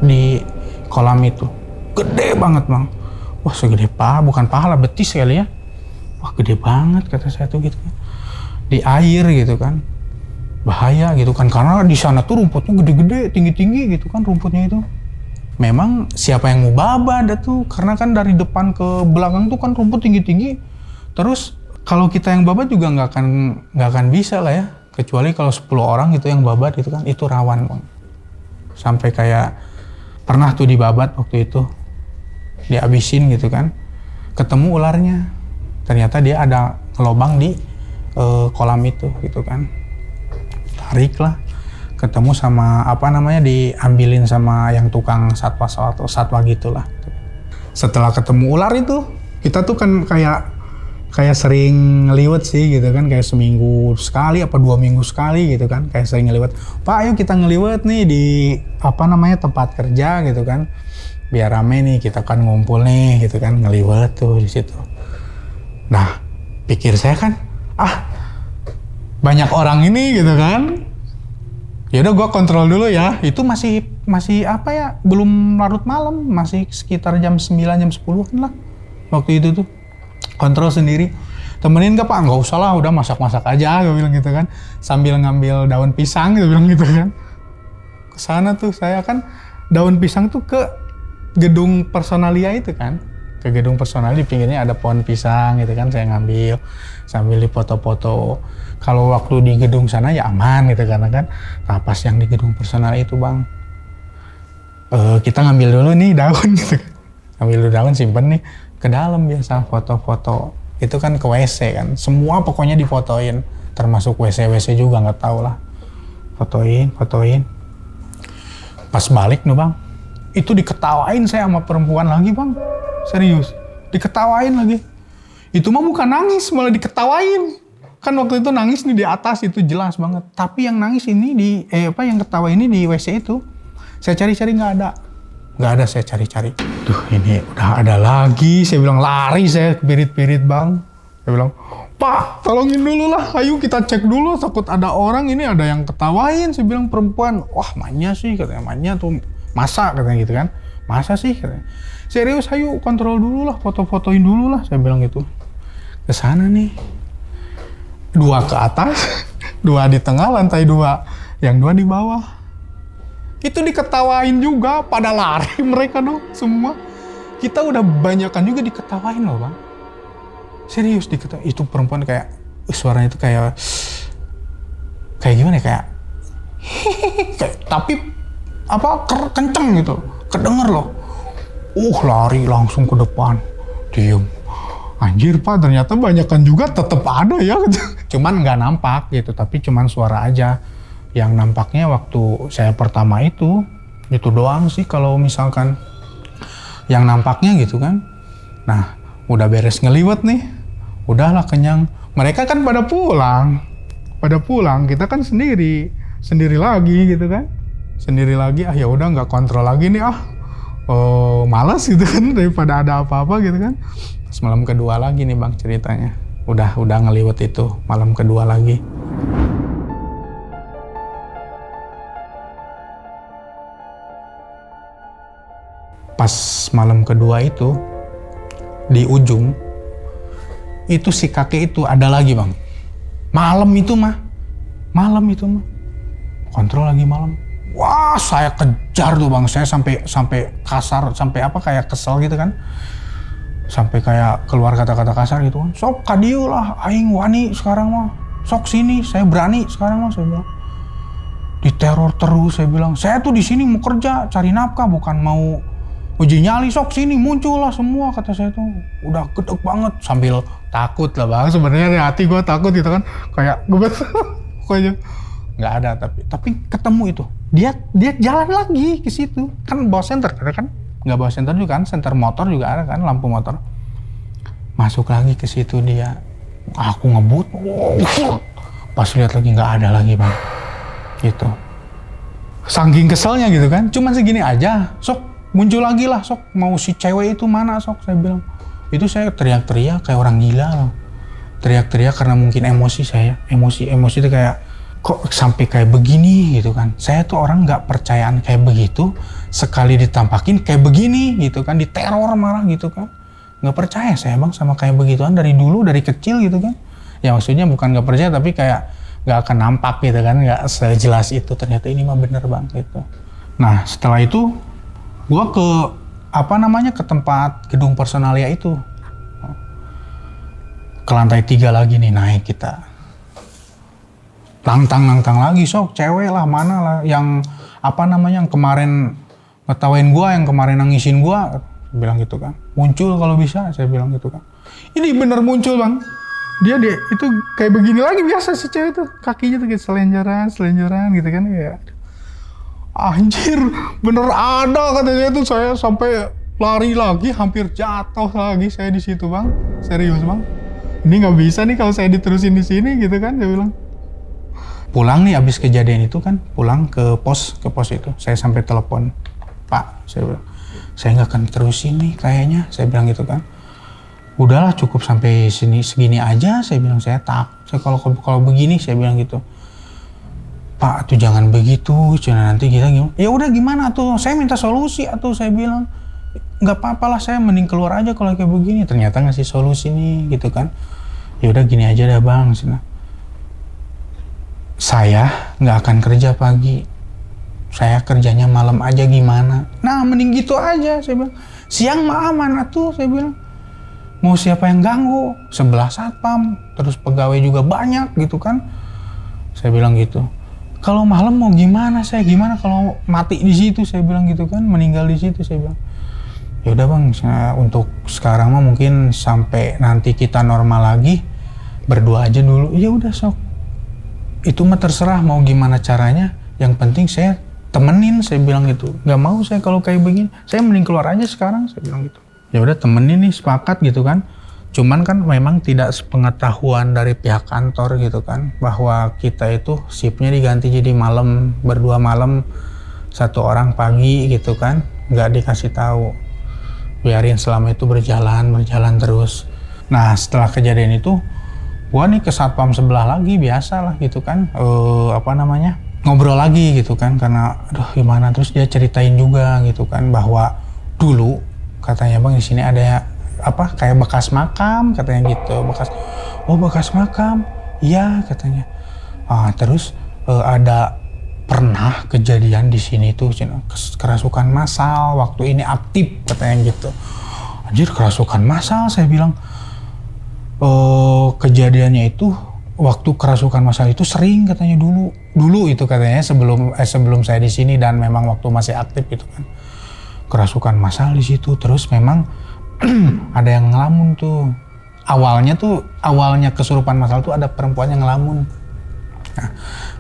di kolam itu, gede banget bang. Wah segede paha, bukan paha lah, betis kali ya. Wah gede banget kata saya tuh gitu kan, di air gitu kan, bahaya gitu kan, karena di sana tuh rumputnya gede-gede, tinggi-tinggi gitu kan rumputnya itu. Memang siapa yang mau babat tuh, karena kan dari depan ke belakang tuh kan rumput tinggi-tinggi. Terus kalau kita yang babat juga nggak akan bisa lah ya, kecuali kalau 10 orang gitu yang babat gitu kan, itu rawan bang. Sampai kayak pernah tuh dibabat waktu itu, dihabisin gitu kan, ketemu ularnya, ternyata dia ada lubang di kolam itu gitu kan, tarik lah, ketemu sama diambilin sama yang tukang satwa gitulah. Setelah ketemu ular itu, kita tuh kan kayak sering ngeliwet sih gitu kan, kayak seminggu sekali apa 2 minggu sekali gitu kan, kayak sering ngeliwet. Pak ayo kita ngeliwet nih di tempat kerja gitu kan, biar rame nih, kita kan ngumpul nih gitu kan, ngeliwet tuh di situ. Nah pikir saya kan, banyak orang ini gitu kan, yaudah gue kontrol dulu ya. Itu masih belum larut malam, masih sekitar jam 9 jam 10 lah waktu itu tuh. kontrol sendiri. Temenin gak Pak? Nggak usah lah, udah masak-masak aja, gue bilang gitu kan. Sambil ngambil daun pisang, gue bilang gitu kan. Kesana tuh saya kan, daun pisang tuh ke gedung Personalia itu kan. Ke gedung Personalia, di pinggirnya ada pohon pisang gitu kan, saya ngambil. Sambil dipoto-foto. Kalau waktu di gedung sana ya aman gitu karena kan. Nah pas yang di gedung Personalia itu Bang, kita ngambil dulu nih daun gitu kan. Ngambil dulu daun, simpen nih. Ke dalam biasa foto-foto. Itu kan ke WC kan, semua pokoknya difotoin, termasuk WC juga nggak tahu lah, fotoin. Pas balik nih Bang, itu diketawain saya sama perempuan lagi Bang, serius, diketawain lagi. Itu mah bukan nangis, malah diketawain. Kan waktu itu nangis nih di atas itu jelas banget, tapi yang nangis ini yang ketawa ini di WC itu, saya cari-cari nggak ada, saya cari-cari. Duh ini udah ada lagi, saya bilang lari saya pirit-pirit Bang. Saya bilang, Pak tolongin dulu lah, ayo kita cek dulu, takut ada orang, ini ada yang ketawain. Saya bilang perempuan, wah Manya sih katanya, Manya tuh masa katanya gitu kan. Masa sih katanya. Serius ayo kontrol dulu lah, foto-fotoin dulu lah, saya bilang gitu. Kesana nih, 2 ke atas, 2 di tengah, lantai 2, yang 2 di bawah. Itu diketawain juga, pada lari mereka dong semua. Kita udah banyakan juga diketawain loh Bang. Serius diketawain. Itu perempuan kayak, suaranya itu kayak gimana ya, kayak tapi kenceng gitu, kedenger loh. Lari langsung ke depan, diem. Anjir Pak, ternyata banyakan juga tetep ada ya. Cuman nggak nampak gitu, tapi cuman suara aja. Yang nampaknya waktu saya pertama itu doang sih kalau misalkan yang nampaknya gitu kan. Nah udah beres ngeliwet nih, udahlah kenyang. Mereka kan pada pulang, kita kan sendiri lagi gitu kan, sendiri lagi. Ya udah nggak kontrol lagi nih malas gitu kan, daripada ada apa-apa gitu kan. Pas malam kedua lagi nih Bang ceritanya, udah ngeliwet itu malam kedua lagi. Pas malam kedua itu, di ujung, itu si kakek itu ada lagi Bang. Malam itu mah. Kontrol lagi malam. Wah saya kejar tuh Bang, saya sampai kasar, sampai kayak kesel gitu kan. Sampai kayak keluar kata-kata kasar gitu kan. Sok kadieu lah, aing wani sekarang mah. Sok sini, saya berani sekarang mah, saya bilang. Diteror terus, saya bilang. Saya tuh di sini mau kerja, cari nafkah, bukan mau uji nyali. Sok sini, muncul lah semua, kata saya tuh. Udah gedek banget, sambil takut lah Bang. Sebenarnya di hati gue takut gitu kan. Kayak gue pokoknya nggak ada, tapi ketemu itu. Dia jalan lagi ke situ. Kan bawa senter, kan? Nggak bawa senter juga kan, senter motor juga ada kan, lampu motor. Masuk lagi ke situ dia. Aku ngebut. Pas lihat lagi nggak ada lagi Bang. Gitu. Saking keselnya gitu kan. Cuman segini aja. Sok muncul lagi lah, sok mau si cewek itu mana sok, saya bilang. Itu saya teriak-teriak kayak orang gila loh. Teriak-teriak karena mungkin emosi saya. Emosi itu kayak, kok sampai kayak begini gitu kan. Saya tuh orang nggak percayaan kayak begitu. Sekali ditampakin kayak begini gitu kan. Diteror malah gitu kan. Nggak percaya saya Bang sama kayak begituan dari dulu, dari kecil gitu kan. Ya maksudnya bukan nggak percaya tapi kayak nggak akan nampak gitu kan. Nggak sejelas itu, ternyata ini mah bener Bang gitu. Nah setelah itu gua ke ke tempat gedung Personalia itu, ke lantai 3 lagi nih naik kita. Nantang lagi, sok cewek lah, mana lah yang yang kemarin ngetawain gua, yang kemarin nangisin gua, bilang gitu kan. Muncul kalau bisa, saya bilang gitu kan. Ini bener muncul Bang. Dia itu kayak begini lagi biasa si cewek tuh, kakinya tuh kayak selenjaran gitu kan ya. Anjir, bener ada katanya tuh. Saya sampai lari lagi, hampir jatuh lagi saya di situ Bang. Serius Bang. Ini nggak bisa nih kalau saya diterusin di sini gitu kan, saya bilang. Pulang nih abis kejadian itu kan, pulang ke pos itu. Saya sampai telepon, Pak, saya bilang, saya nggak akan terusin nih kayaknya, saya bilang gitu kan. Udahlah cukup sampai segini aja, saya bilang. Saya kalau begini, saya bilang gitu. Pak, tuh jangan begitu, nanti kita gimana? Ya udah gimana tuh, saya minta solusi atau saya bilang. nggak apa-apa lah, saya mending keluar aja kalau kayak begini. Ternyata ngasih solusi nih gitu kan. Ya udah gini aja dah bang, saya nggak akan kerja pagi, saya kerjanya malam aja gimana. Nah mending gitu aja, saya bilang. Siang mah aman atuh, saya bilang. Mau siapa yang ganggu, sebelah satpam, terus pegawai juga banyak gitu kan. Saya bilang gitu. Kalau malam mau gimana, saya gimana kalau mati di situ, saya bilang gitu kan, meninggal di situ, saya bilang. Ya udah bang, untuk sekarang mah mungkin sampai nanti kita normal lagi, berdua aja dulu. Ya udah sok. Itu mah terserah mau gimana caranya. Yang penting saya temenin, saya bilang gitu. Gak mau saya kalau kayak begini, saya mending keluar aja sekarang, saya bilang gitu. Ya udah temenin nih, sepakat gitu kan. Cuman kan memang tidak sepengetahuan dari pihak kantor gitu kan, bahwa kita itu shiftnya diganti jadi malam, berdua malam, satu orang pagi gitu kan, nggak dikasih tahu. Biarin selama itu berjalan terus. Nah setelah kejadian itu, gua nih ke satpam sebelah lagi, biasa lah gitu kan, ngobrol lagi gitu kan, karena aduh gimana, terus dia ceritain juga gitu kan, bahwa dulu katanya bang di sini ada kayak bekas makam katanya gitu, bekas makam, iya katanya. Terus ada pernah kejadian di sini tuh kerasukan massal waktu ini aktif katanya gitu. Anjir, kerasukan massal, saya bilang. Kejadiannya itu waktu kerasukan massal itu sering katanya dulu itu katanya sebelum saya di sini dan memang waktu masih aktif gitu kan. Kerasukan massal di situ, terus memang ada yang ngelamun tuh. Awalnya kesurupan massal tuh ada perempuan yang ngelamun. Nah,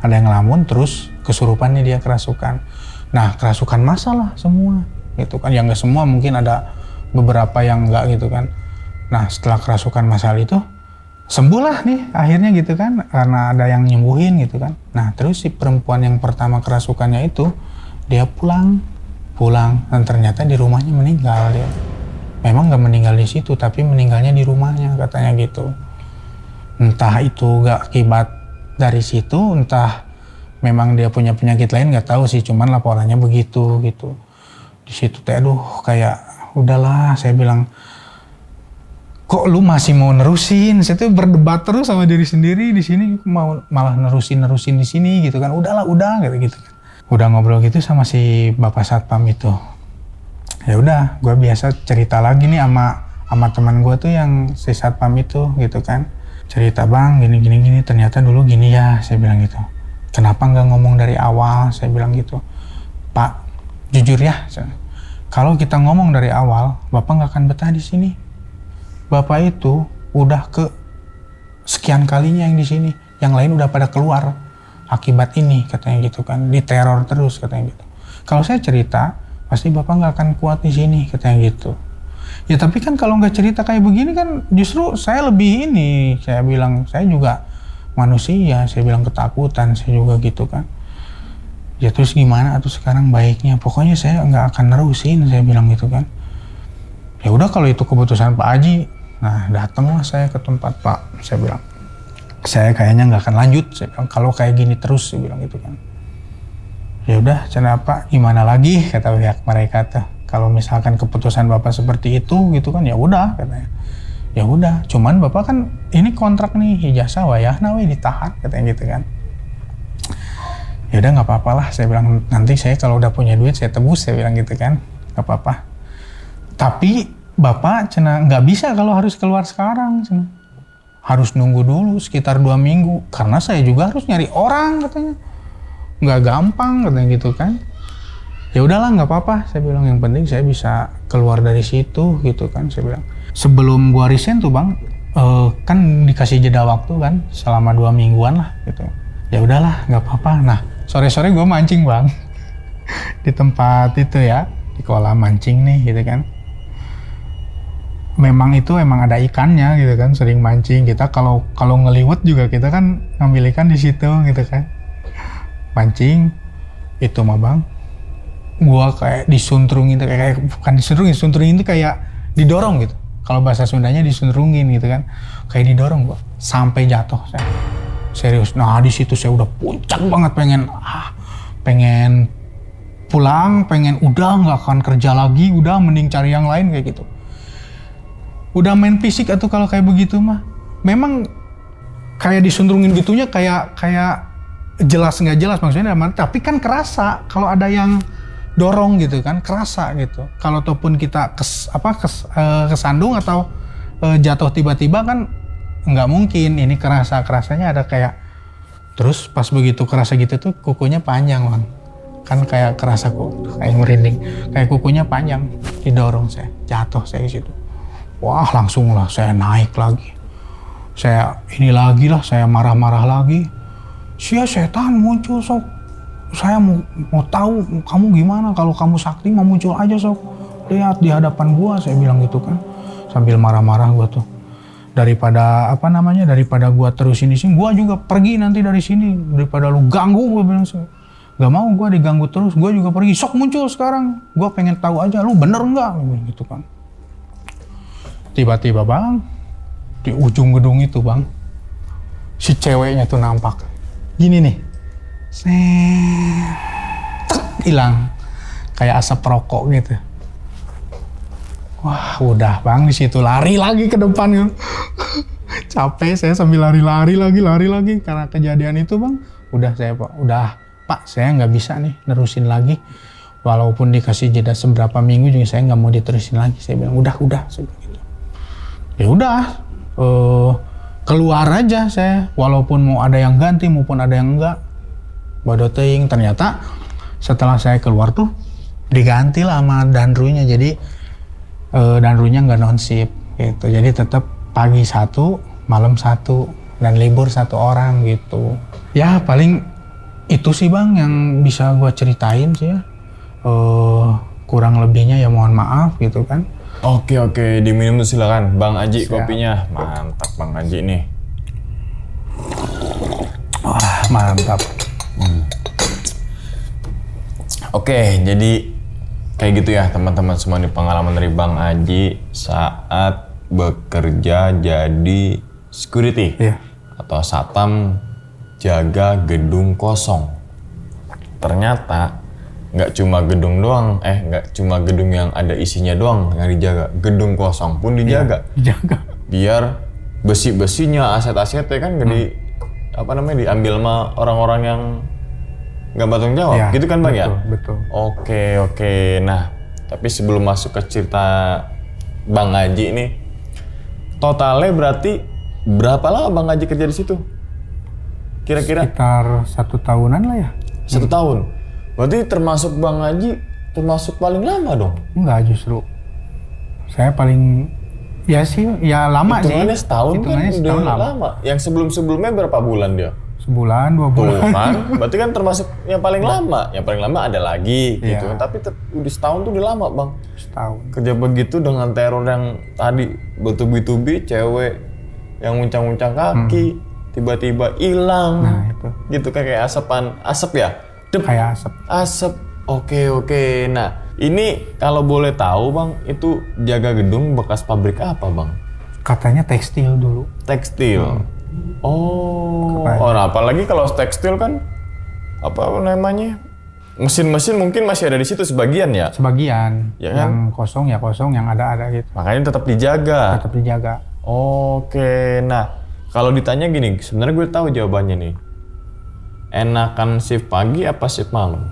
ada yang ngelamun terus kesurupannya dia kerasukan. Nah, kerasukan massal lah semua gitu kan. Yang nggak semua, mungkin ada beberapa yang nggak gitu kan. Nah, setelah kerasukan massal itu sembuh lah nih akhirnya gitu kan, karena ada yang nyembuhin gitu kan. Nah, terus si perempuan yang pertama kerasukannya itu dia pulang dan ternyata di rumahnya meninggal dia. Memang nggak meninggal di situ, tapi meninggalnya di rumahnya katanya gitu. Entah itu nggak akibat dari situ, entah memang dia punya penyakit lain, nggak tahu sih. Cuman laporannya begitu gitu. Di situ teh aduh kayak udahlah, saya bilang, kok lu masih mau nerusin? Saya tuh berdebat terus sama diri sendiri di sini, mau malah nerusin di sini gitu kan. Udah gitu kan. Udah ngobrol gitu sama si bapak satpam itu. Ya udah, gue biasa cerita lagi nih sama teman gue tuh yang si satpam itu gitu kan. Cerita bang, gini, ternyata dulu gini ya, saya bilang gitu. Kenapa nggak ngomong dari awal? Saya bilang gitu. Pak, jujur ya, kalau kita ngomong dari awal, bapak nggak akan betah di sini. Bapak itu udah ke sekian kalinya yang di sini, yang lain udah pada keluar akibat ini katanya gitu kan, diteror terus katanya gitu. Kalau saya cerita, pasti bapak nggak akan kuat di sini katanya gitu. Ya tapi kan kalau nggak cerita kayak begini kan, justru saya lebih ini, saya bilang saya juga manusia, saya bilang ketakutan, saya juga gitu kan. Ya terus gimana tuh sekarang baiknya? Pokoknya saya nggak akan nerusin, saya bilang gitu kan. Ya udah kalau itu keputusan Pak Haji, nah datanglah saya ke tempat Pak, saya bilang. Saya kayaknya nggak akan lanjut, saya bilang, kalau kayak gini terus, saya bilang gitu kan. Ya udah, kenapa? Gimana lagi kata pihak mereka tuh. Kalau misalkan keputusan Bapak seperti itu gitu kan, ya udah katanya. Ya udah, cuman Bapak kan ini kontrak nih, ijazah wayahna we ditahan katanya gitu kan. Ya udah nggak apa-apa lah, saya bilang, nanti saya kalau udah punya duit saya tebus, saya bilang gitu kan. Nggak apa-apa. Tapi Bapak nggak bisa kalau harus keluar sekarang. Harus nunggu dulu sekitar 2 minggu. Karena saya juga harus nyari orang katanya. Nggak gampang katanya gitu kan. Ya udahlah nggak apa-apa. Saya bilang yang penting saya bisa keluar dari situ gitu kan. Saya bilang. Sebelum gua resign tuh bang. Kan dikasih jeda waktu kan. Selama 2 mingguan lah gitu. Ya udahlah nggak apa-apa. Nah sore-sore gua mancing bang. Di tempat itu ya. Di kolam mancing nih gitu kan. Memang ada ikannya gitu kan, sering mancing. Kita kalau ngeliwet juga kita kan ngambil ikan di situ gitu kan. Mancing itu mah bang, gua kayak disuntrungin, kayak bukan disuntrungin itu kayak didorong gitu. Kalau bahasa Sundanya disuntrungin gitu kan, kayak didorong gua sampai jatuh saya. Serius. Nah di situ saya udah puncak banget pengen pulang pengen udah nggak akan kerja lagi, udah mending cari yang lain kayak gitu. Udah main fisik atau kalau kayak begitu mah memang kayak disundrungin gitunya kayak jelas nggak jelas maksudnya, tapi kan kerasa kalau ada yang dorong gitu kan, kerasa gitu. Kalau ataupun kita kesandung atau jatuh tiba-tiba kan nggak mungkin, ini kerasanya ada kayak, terus pas begitu kerasa gitu tuh kukunya panjang Bang. Kan kayak kerasa kayak merinding, kayak kukunya panjang, didorong saya, jatuh saya di situ. Wah langsung lah saya naik lagi, saya ini lagi lah, saya marah-marah lagi. Setan muncul sok, saya mau tahu kamu gimana, kalau kamu sakti mau muncul aja sok, lihat di hadapan gua, saya bilang gitu kan, sambil marah-marah gua tuh. Daripada daripada gua terusin di sini, gua juga pergi nanti dari sini, daripada lu ganggu, gua bilang gak mau gua diganggu terus, gua juga pergi, sok muncul sekarang, gua pengen tahu aja lu bener nggak, gitu kan. Tiba-tiba Bang, di ujung gedung itu Bang, si ceweknya tuh nampak, gini nih, hilang, kayak asap rokok gitu. Wah udah Bang, di situ lari lagi ke depan kan. Capek saya sambil lari lagi karena kejadian itu Bang. Udah Pak saya nggak bisa nih nerusin lagi. Walaupun dikasih jeda seberapa minggu juga saya nggak mau diterusin lagi. Saya bilang udah saya bilang gitu. Ya udah keluar aja saya. Walaupun mau ada yang ganti maupun ada yang enggak. Badoting ternyata setelah saya keluar tuh diganti lah sama danrunya, jadi danrunya nggak non-shift gitu, jadi tetap pagi 1, malam 1, dan libur 1 orang gitu. Ya paling itu sih Bang yang bisa gua ceritain sih ya. Kurang lebihnya ya mohon maaf gitu kan. Oke, diminum tuh silakan Bang Aji kopinya. Mantap Bang Aji nih. Wah mantap. Oke, jadi kayak gitu ya teman-teman semua, nih pengalaman dari Bang Aji saat bekerja jadi security atau satpam jaga gedung kosong. Ternyata nggak cuma gedung doang, nggak cuma gedung yang ada isinya doang yang dijaga, gedung kosong pun dijaga. Dijaga. Biar besi-besinya, aset-asetnya kan diambil sama orang-orang yang nggak bertanggung jawab, gitu kan Bang? Betul. Oke. Nah, tapi sebelum masuk ke cerita Bang Aji ini, totalnya berarti berapa lama Bang Aji kerja di situ? Kira-kira? Sekitar 1 tahunan lah ya. 1 tahun. Berarti termasuk Bang Aji termasuk paling lama dong? Enggak, justru saya paling lama sih. Hitungannya setahun kan udah lama. Yang sebelum-sebelumnya berapa bulan dia? Sebulan, 2 bulan. Tuh kan, berarti kan termasuk yang paling lama. Yang paling lama ada lagi gitu kan. Tapi udah setahun tuh udah lama Bang. Setahun. Kerja begitu dengan teror yang tadi bertubi-tubi, cewek yang nguncang-nguncang kaki, tiba-tiba hilang. Nah itu. Gitu kayak asap ya? Kayak Asap. Oke. Nah ini kalau boleh tahu Bang, itu jaga gedung bekas pabrik apa Bang? Katanya tekstil dulu. Tekstil. Nah, apalagi kalau tekstil kan mesin-mesin mungkin masih ada di situ sebagian ya? Sebagian, ya kan? Yang kosong, yang ada gitu. Makanya tetap dijaga. Oke, nah kalau ditanya gini, sebenarnya gue tahu jawabannya nih. Enakan shift pagi apa shift malam?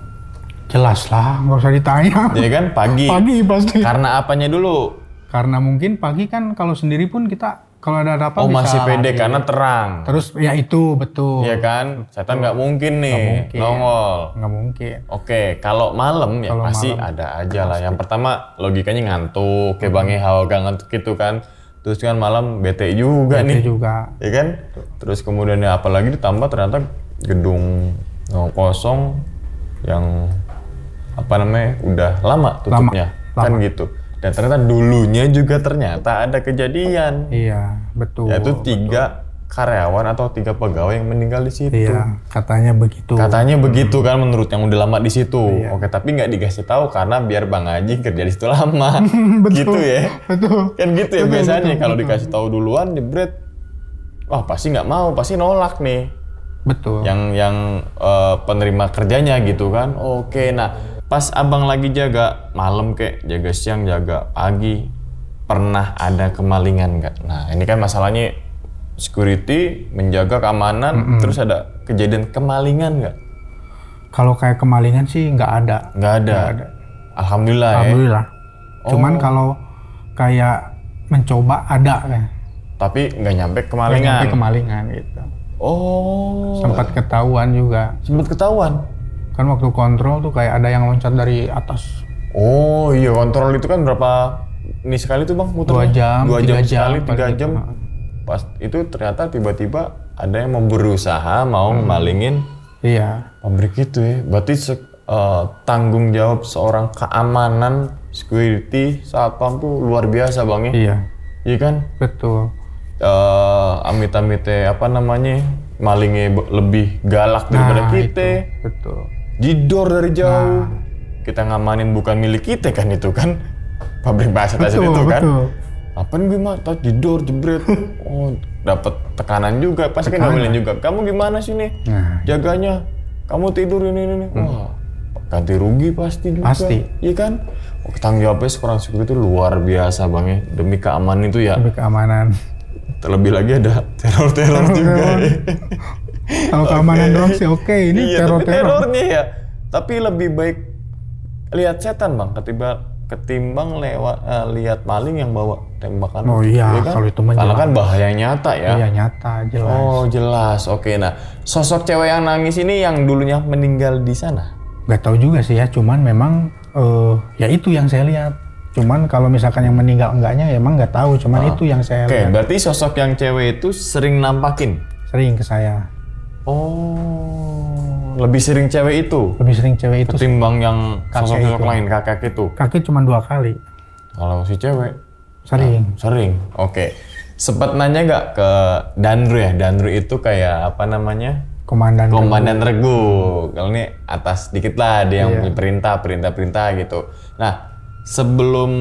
Jelas lah, nggak usah ditanya. Ya kan, pagi. Pagi pasti. Karena apanya dulu? Karena mungkin pagi kan kalau sendiri pun kita kalau ada apa bisa masih pede karena terang. Terus ya itu betul. Iya kan? Setan nggak mungkin nih nongol. Nggak mungkin. Oke, kalau malam ya pasti ada aja lah. Yang pertama logikanya ngantuk, kayak Bang Hawa ngantuk gitu kan. Terus kan malam bete juga nih. Ya kan? Terus kemudian apalagi ditambah ternyata gedung kosong yang udah lama tutupnya. Kan gitu. Dan ternyata dulunya juga ternyata ada kejadian. Iya, betul. Yaitu 3 karyawan atau 3 pegawai yang meninggal di situ. Iya, katanya begitu. Katanya begitu kan menurut yang udah lama di situ. Iya. Oke, tapi nggak dikasih tahu karena biar Bang Aji kerja di situ lama. Gitu ya. Betul. Kan gitu ya biasanya kalau dikasih tahu duluan jebret. Wah, pasti nggak mau, pasti nolak nih. Betul. Yang penerima kerjanya gitu kan. Oke, nah pas abang lagi jaga malam kayak jaga siang, jaga pagi, pernah ada kemalingan nggak? Nah ini kan masalahnya security, menjaga keamanan, terus ada kejadian kemalingan nggak? Kalau kayak kemalingan sih nggak ada. Nggak ada. Alhamdulillah. Alhamdulillah. Cuman kalau kayak mencoba ada kan. Tapi nggak nyampe kemalingan. Nggak nyampe kemalingan gitu. Oh. Sempat ketahuan juga. Sempat ketahuan. Kan waktu kontrol tuh kayak ada yang loncat dari atas. Oh iya, kontrol itu kan berapa ini sekali tuh bang muternya? 2 jam, 2 jam sekali, 3 jam. Gitu. Pas itu ternyata tiba-tiba ada yang mau berusaha mau malingin pabrik itu ya. Berarti tanggung jawab seorang keamanan security satpam tuh luar biasa bang ya. Iya. Iya kan? Betul. Amit-amitnya apa namanya malingnya lebih galak daripada kita. Itu. Betul. Jedor dari jauh. Kita ngamanin bukan milik kita kan itu kan. Pabrik bahasa itu kan. Betul. Apaan gue mah jedor jebret. Oh, dapat tekanan juga. Pasti kan ngomelin juga. Kamu gimana sih nih? Jaganya. Kamu tidur ini. Wah, ganti rugi pasti juga. Pasti. Iya kan? Tanggung jawabnya seorang security itu luar biasa bang ya. Demi keamanan itu ya. Demi keamanan. Terlebih lagi ada teror juga ya. Kalau keamanan doang sih oke. Ini iya, terornya ya. Tapi lebih baik lihat setan bang ketimbang lihat maling yang bawa tembakan. Oh iya, kan? kalau itu karena kan bahaya nyata ya. Iya nyata, jelas. Oh jelas, oke. Nah sosok cewek yang nangis ini yang dulunya meninggal di sana? Gak tahu juga sih ya, cuman memang ya itu yang saya lihat. Cuman kalau misalkan yang meninggal enggaknya ya emang nggak tahu, cuman itu yang saya lihat. Oke, berarti sosok yang cewek itu sering nampakin? Sering ke saya. Oh, lebih sering cewek itu? Lebih sering cewek itu. Ketimbang yang sosok-sosok lain, kakek itu? Kakek cuma 2 kali. Kalau si cewek? Sering. Sering, oke. Sempet nanya nggak ke Dandru ya? Dandru itu kayak apa namanya? Komandan regu. Kalau ini atas dikit lah, dia yang punya perintah gitu. Nah, sebelum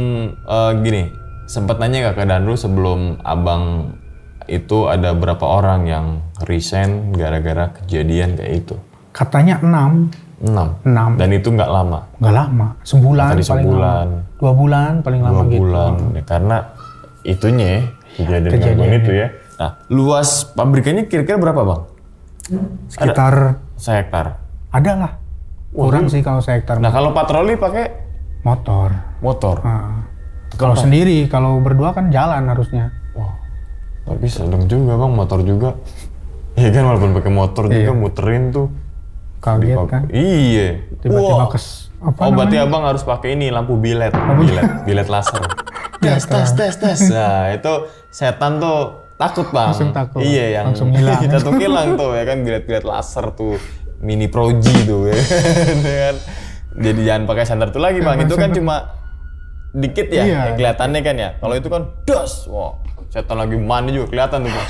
gini, sempet nanya nggak ke Dandru sebelum abang itu ada berapa orang yang resign gara-gara kejadian kayak itu? Katanya 6. 6? 6. Dan itu nggak lama? Nggak lama, sebulan paling sebulan. lama. 2 bulan paling lama 2 gitu. bulan, ya, karena itunya kejadian itu ya. Nah, luas pabrikannya kira-kira berapa bang? Sekitar 1 hektar. Ada lah. Kurang sih kalau 1 hektar. Nah kalau patroli pakai motor. Nah, kalau sendiri, kalau berdua kan jalan harusnya. Wah, tapi sedang juga bang, motor juga. Iya kan, walaupun pakai motor juga muterin tuh. Kaget kan? Iya. Tiba-tiba berarti abang harus pakai ini lampu bilet laser. tes. Nah itu setan tuh takut bang. Langsung takut. Iya yang langsung hilang. Kita tuh hilang tuh ya kan, bilet laser tuh mini proji tuh ya kan. Jadi jangan pakai sandar tuh lagi bang. Itu kan cuma dikit ya, yang kelihatannya kan ya. Kalau itu kan dos, wow, setan lagi mandi juga kelihatan tuh bang.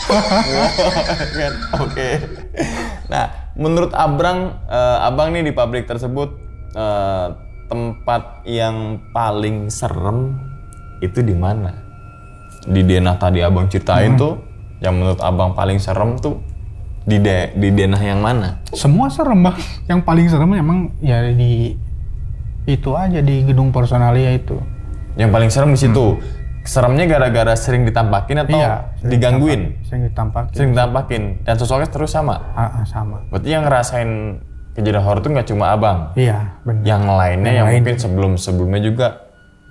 Kan? Oke. Nah, menurut abang nih di pabrik tersebut tempat yang paling serem itu di mana? Di denah tadi abang ceritain tuh, yang menurut abang paling serem tuh di denah yang mana? Semua serem bang. Yang paling serem emang ya di itu aja, di gedung personalia itu. Yang paling serem di situ. Seremnya gara-gara sering ditampakin atau digangguin? Sering ditampakin. Sering ditampakin. Dan sosoknya terus sama? Sama. Berarti yang ngerasain kejadian horor itu nggak cuma abang? Iya, benar. Yang lainnya yang mungkin sebelumnya juga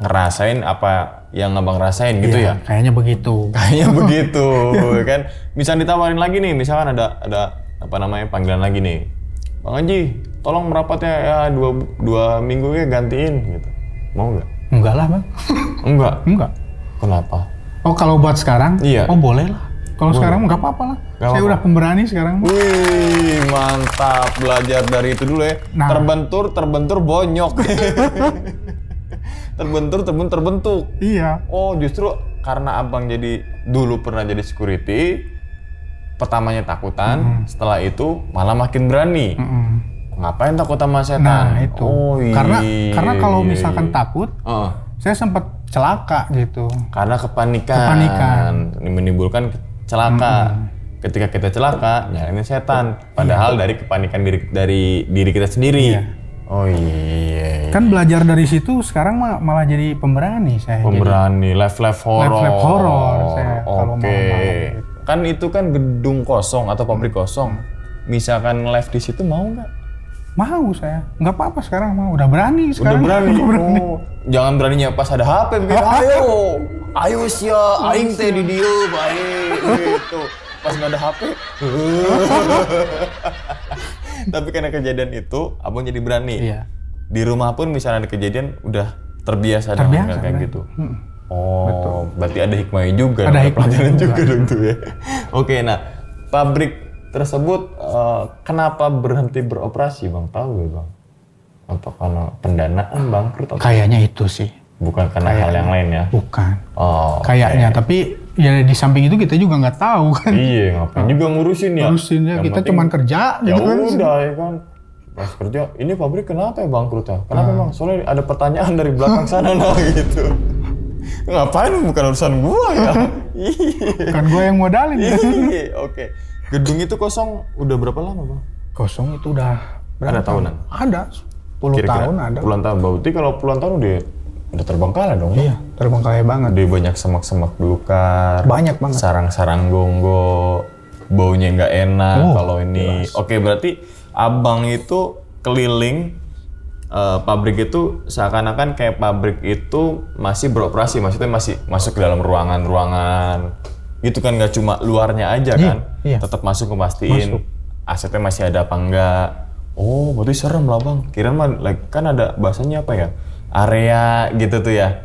ngerasain apa yang abang rasain gitu ya? Kayaknya begitu. Kayaknya begitu, kan? Misal ditawarin lagi nih, misalkan ada apa namanya panggilan lagi nih. Bang Haji, tolong merapatnya ya 2 minggu ya gantiin gitu. Mau nggak? Enggak lah bang. Enggak. Kenapa? Oh kalau buat sekarang? Iya. Oh boleh lah. Kalau sekarang nggak apa-apa lah. Saya udah pemberani sekarang. Wih, mantap, belajar dari itu dulu ya. Nah. Terbentur bonyok. terbentuk. Iya. Oh justru karena abang dulu pernah jadi security, pertamanya takutan, setelah itu malah makin berani. Ngapain takut sama setan? Nah itu. Oh, karena kalau misalkan takut, saya sempat celaka gitu. Karena kepanikan. Menimbulkan celaka. Ketika kita celaka, nyalain setan. Padahal dari kepanikan dari diri kita sendiri. Iya. Oh iya. Kan belajar dari situ sekarang malah jadi pemberani saya. Pemberani, live horor. Live horor saya kalau malam-malam gitu. Kan itu kan gedung kosong atau pabrik kosong. Misalkan live di situ mau nggak? Mau saya. Nggak apa-apa sekarang mau. Udah berani sekarang. Udah berani. Oh, jangan beraninya pas ada HP begitu. Ayo sia, aing teh di dieu bae gitu. Pas nggak ada HP. Tapi karena kejadian itu, abang jadi berani. Iya. Di rumah pun misalnya ada kejadian, udah terbiasa dengan kayak gitu. Oh, betul. Berarti ada hikmahnya juga. Ada hikmahnya juga dong tuh ya. Oke, nah pabrik tersebut kenapa berhenti beroperasi, bang? Tahu ya, bang? Apa karena pendanaan bangkrut? Kayaknya itu sih. Bukan karena hal yang lain ya? Bukan. Oh, kayaknya, tapi ya di samping itu kita juga nggak tahu kan. Iya, ngapain juga ngurusin ya? Ngurusinnya, kita cuma kerja ya gitu kan. Udah ya kan. Pas kerja, ini pabrik kenapa ya bangkrut ya? Kenapa bang? Soalnya ada pertanyaan dari belakang sana nah gitu. Ngapain, bukan urusan gua ya? Kan gua yang modalin ya. Iya, oke. Gedung itu kosong udah berapa lama bang? Kosong itu udah berapa? Ada tahunan? Ada, 10 tahun ada. Puluhan tahun, berarti kalau puluhan tahun udah terbengkalai dong? Iya, terbengkalai banget. Udah banyak semak-semak belukar. Banyak banget. Sarang-sarang gonggo, baunya nggak enak kalau ini. Jelas. Oke, berarti abang itu keliling pabrik itu seakan-akan kayak pabrik itu masih beroperasi, maksudnya masih masuk ke dalam ruangan-ruangan. Gitu kan, nggak cuma luarnya aja kan? Iya. Tetap masuk pastiin asetnya masih ada apa enggak. Oh, berarti serem lah bang. Kirain mah kan ada bahasanya apa ya? Area gitu tuh ya,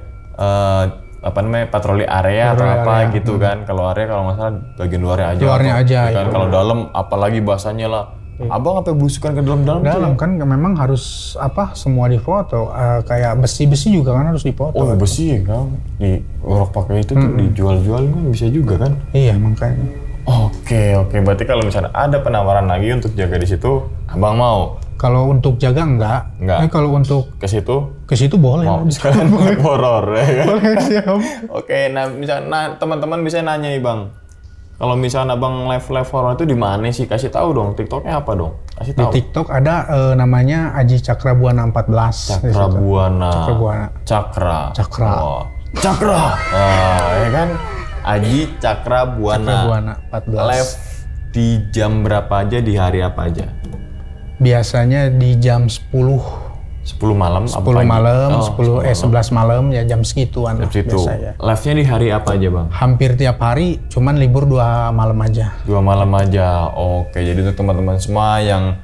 apa namanya, patroli area atau apa gitu kan. Kalau area kalau nggak salah bagian luarnya aja. Luarnya aja. Kan kalau dalam apalagi bahasanya lah. Abang apa belusukan ke dalam-dalam? Dalam kan memang harus apa, semua difoto. Kayak besi-besi juga kan harus difoto. Oh besi kan, di orok pakai itu tuh dijual-jual kan bisa juga kan? Iya makanya. Oke, berarti kalau misalnya ada penawaran lagi untuk jaga di situ, abang mau? Kalau untuk jaga enggak. Kalau untuk ke situ boleh. Mau sekalian horor ya. Boleh, siap. Oke, nah misalnya teman-teman bisa nanya nih bang, kalau misalnya abang live horor itu di mana sih? Kasih tahu dong. TikToknya apa dong? Kasih tahu. Di TikTok ada namanya Aji Cakra Buana 14. Cakra Buana. Cakra. Oh. Cakra. Oh, ya kan? Aji Cakra Buana 14. Live di jam berapa aja, di hari apa aja? Biasanya di jam 10 malam. 10 malam, 11 malam ya, jam segituan biasanya. Live-nya di hari apa aja bang? Hampir tiap hari, cuman libur 2 malam aja. 2 malam aja. Oke, jadi untuk teman-teman semua yang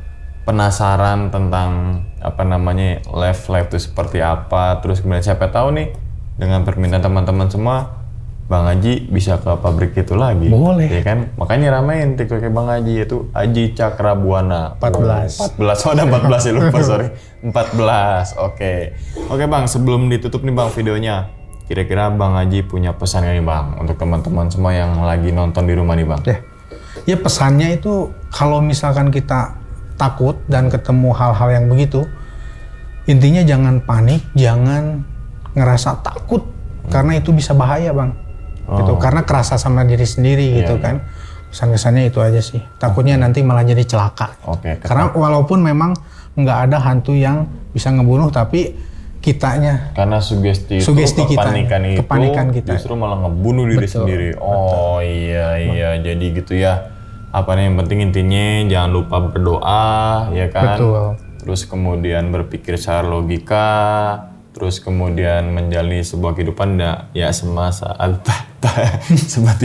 penasaran tentang apa namanya live itu seperti apa, terus kemudian siapa tahu nih dengan permintaan teman-teman semua, Bang Haji bisa ke pabrik itu lagi. Boleh. Ya kan? Makanya ramein TikToknya Bang Haji, itu Aji Cakra Buana 14. Oh ada 14 ya, lupa sorry. 14. Oke Bang, sebelum ditutup nih Bang videonya, kira-kira Bang Haji punya pesan nih Bang untuk teman-teman semua yang lagi nonton di rumah nih Bang? Ya pesannya itu, kalau misalkan kita takut dan ketemu hal-hal yang begitu, intinya jangan panik, jangan ngerasa takut, karena itu bisa bahaya Bang. Gitu, karena kerasa sama diri sendiri gitu kan. Kesan-kesannya itu aja sih. Takutnya nanti malah jadi celaka. Karena walaupun memang nggak ada hantu yang bisa ngebunuh, tapi kitanya. Karena sugesti kepanikan kita justru malah ngebunuh diri sendiri. Oh iya, jadi gitu ya. Apa nih, yang penting intinya jangan lupa berdoa, ya kan? Betul. Terus kemudian berpikir secara logika. Terus kemudian menjalani sebuah kehidupan ya seperti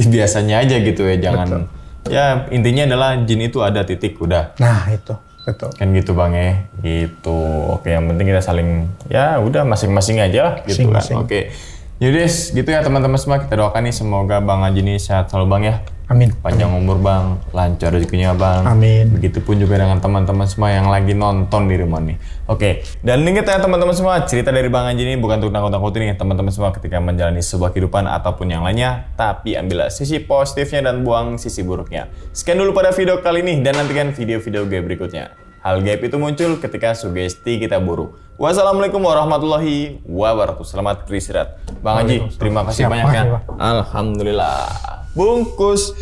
biasanya aja gitu ya, jangan. Betul. Ya intinya adalah jin itu ada, titik, udah. Nah itu betul kan gitu Bang ya, gitu. Oke, yang penting kita saling ya udah masing-masing aja lah gitu kan. Oke, yaudah gitu ya teman-teman semua, kita doakan nih semoga Bang Haji ini sehat selalu Bang ya. Amin. Panjang umur Bang, lancar rezekinya Bang. Amin. Begitupun juga dengan teman-teman semua yang lagi nonton di rumah nih. Oke, dan ingat ya teman-teman semua, cerita dari Bang Haji ini bukan untuk nakut-nakutin nih teman-teman semua ketika menjalani sebuah kehidupan ataupun yang lainnya, tapi ambillah sisi positifnya dan buang sisi buruknya. Sekian dulu pada video kali ini, dan nantikan video-video gaib berikutnya. Hal gaib itu muncul ketika sugesti kita buruk. Wassalamualaikum warahmatullahi wabarakatuh. Selamat beristirahat. Bang Haji, terima kasih banyak ya. Alhamdulillah. Bungkus.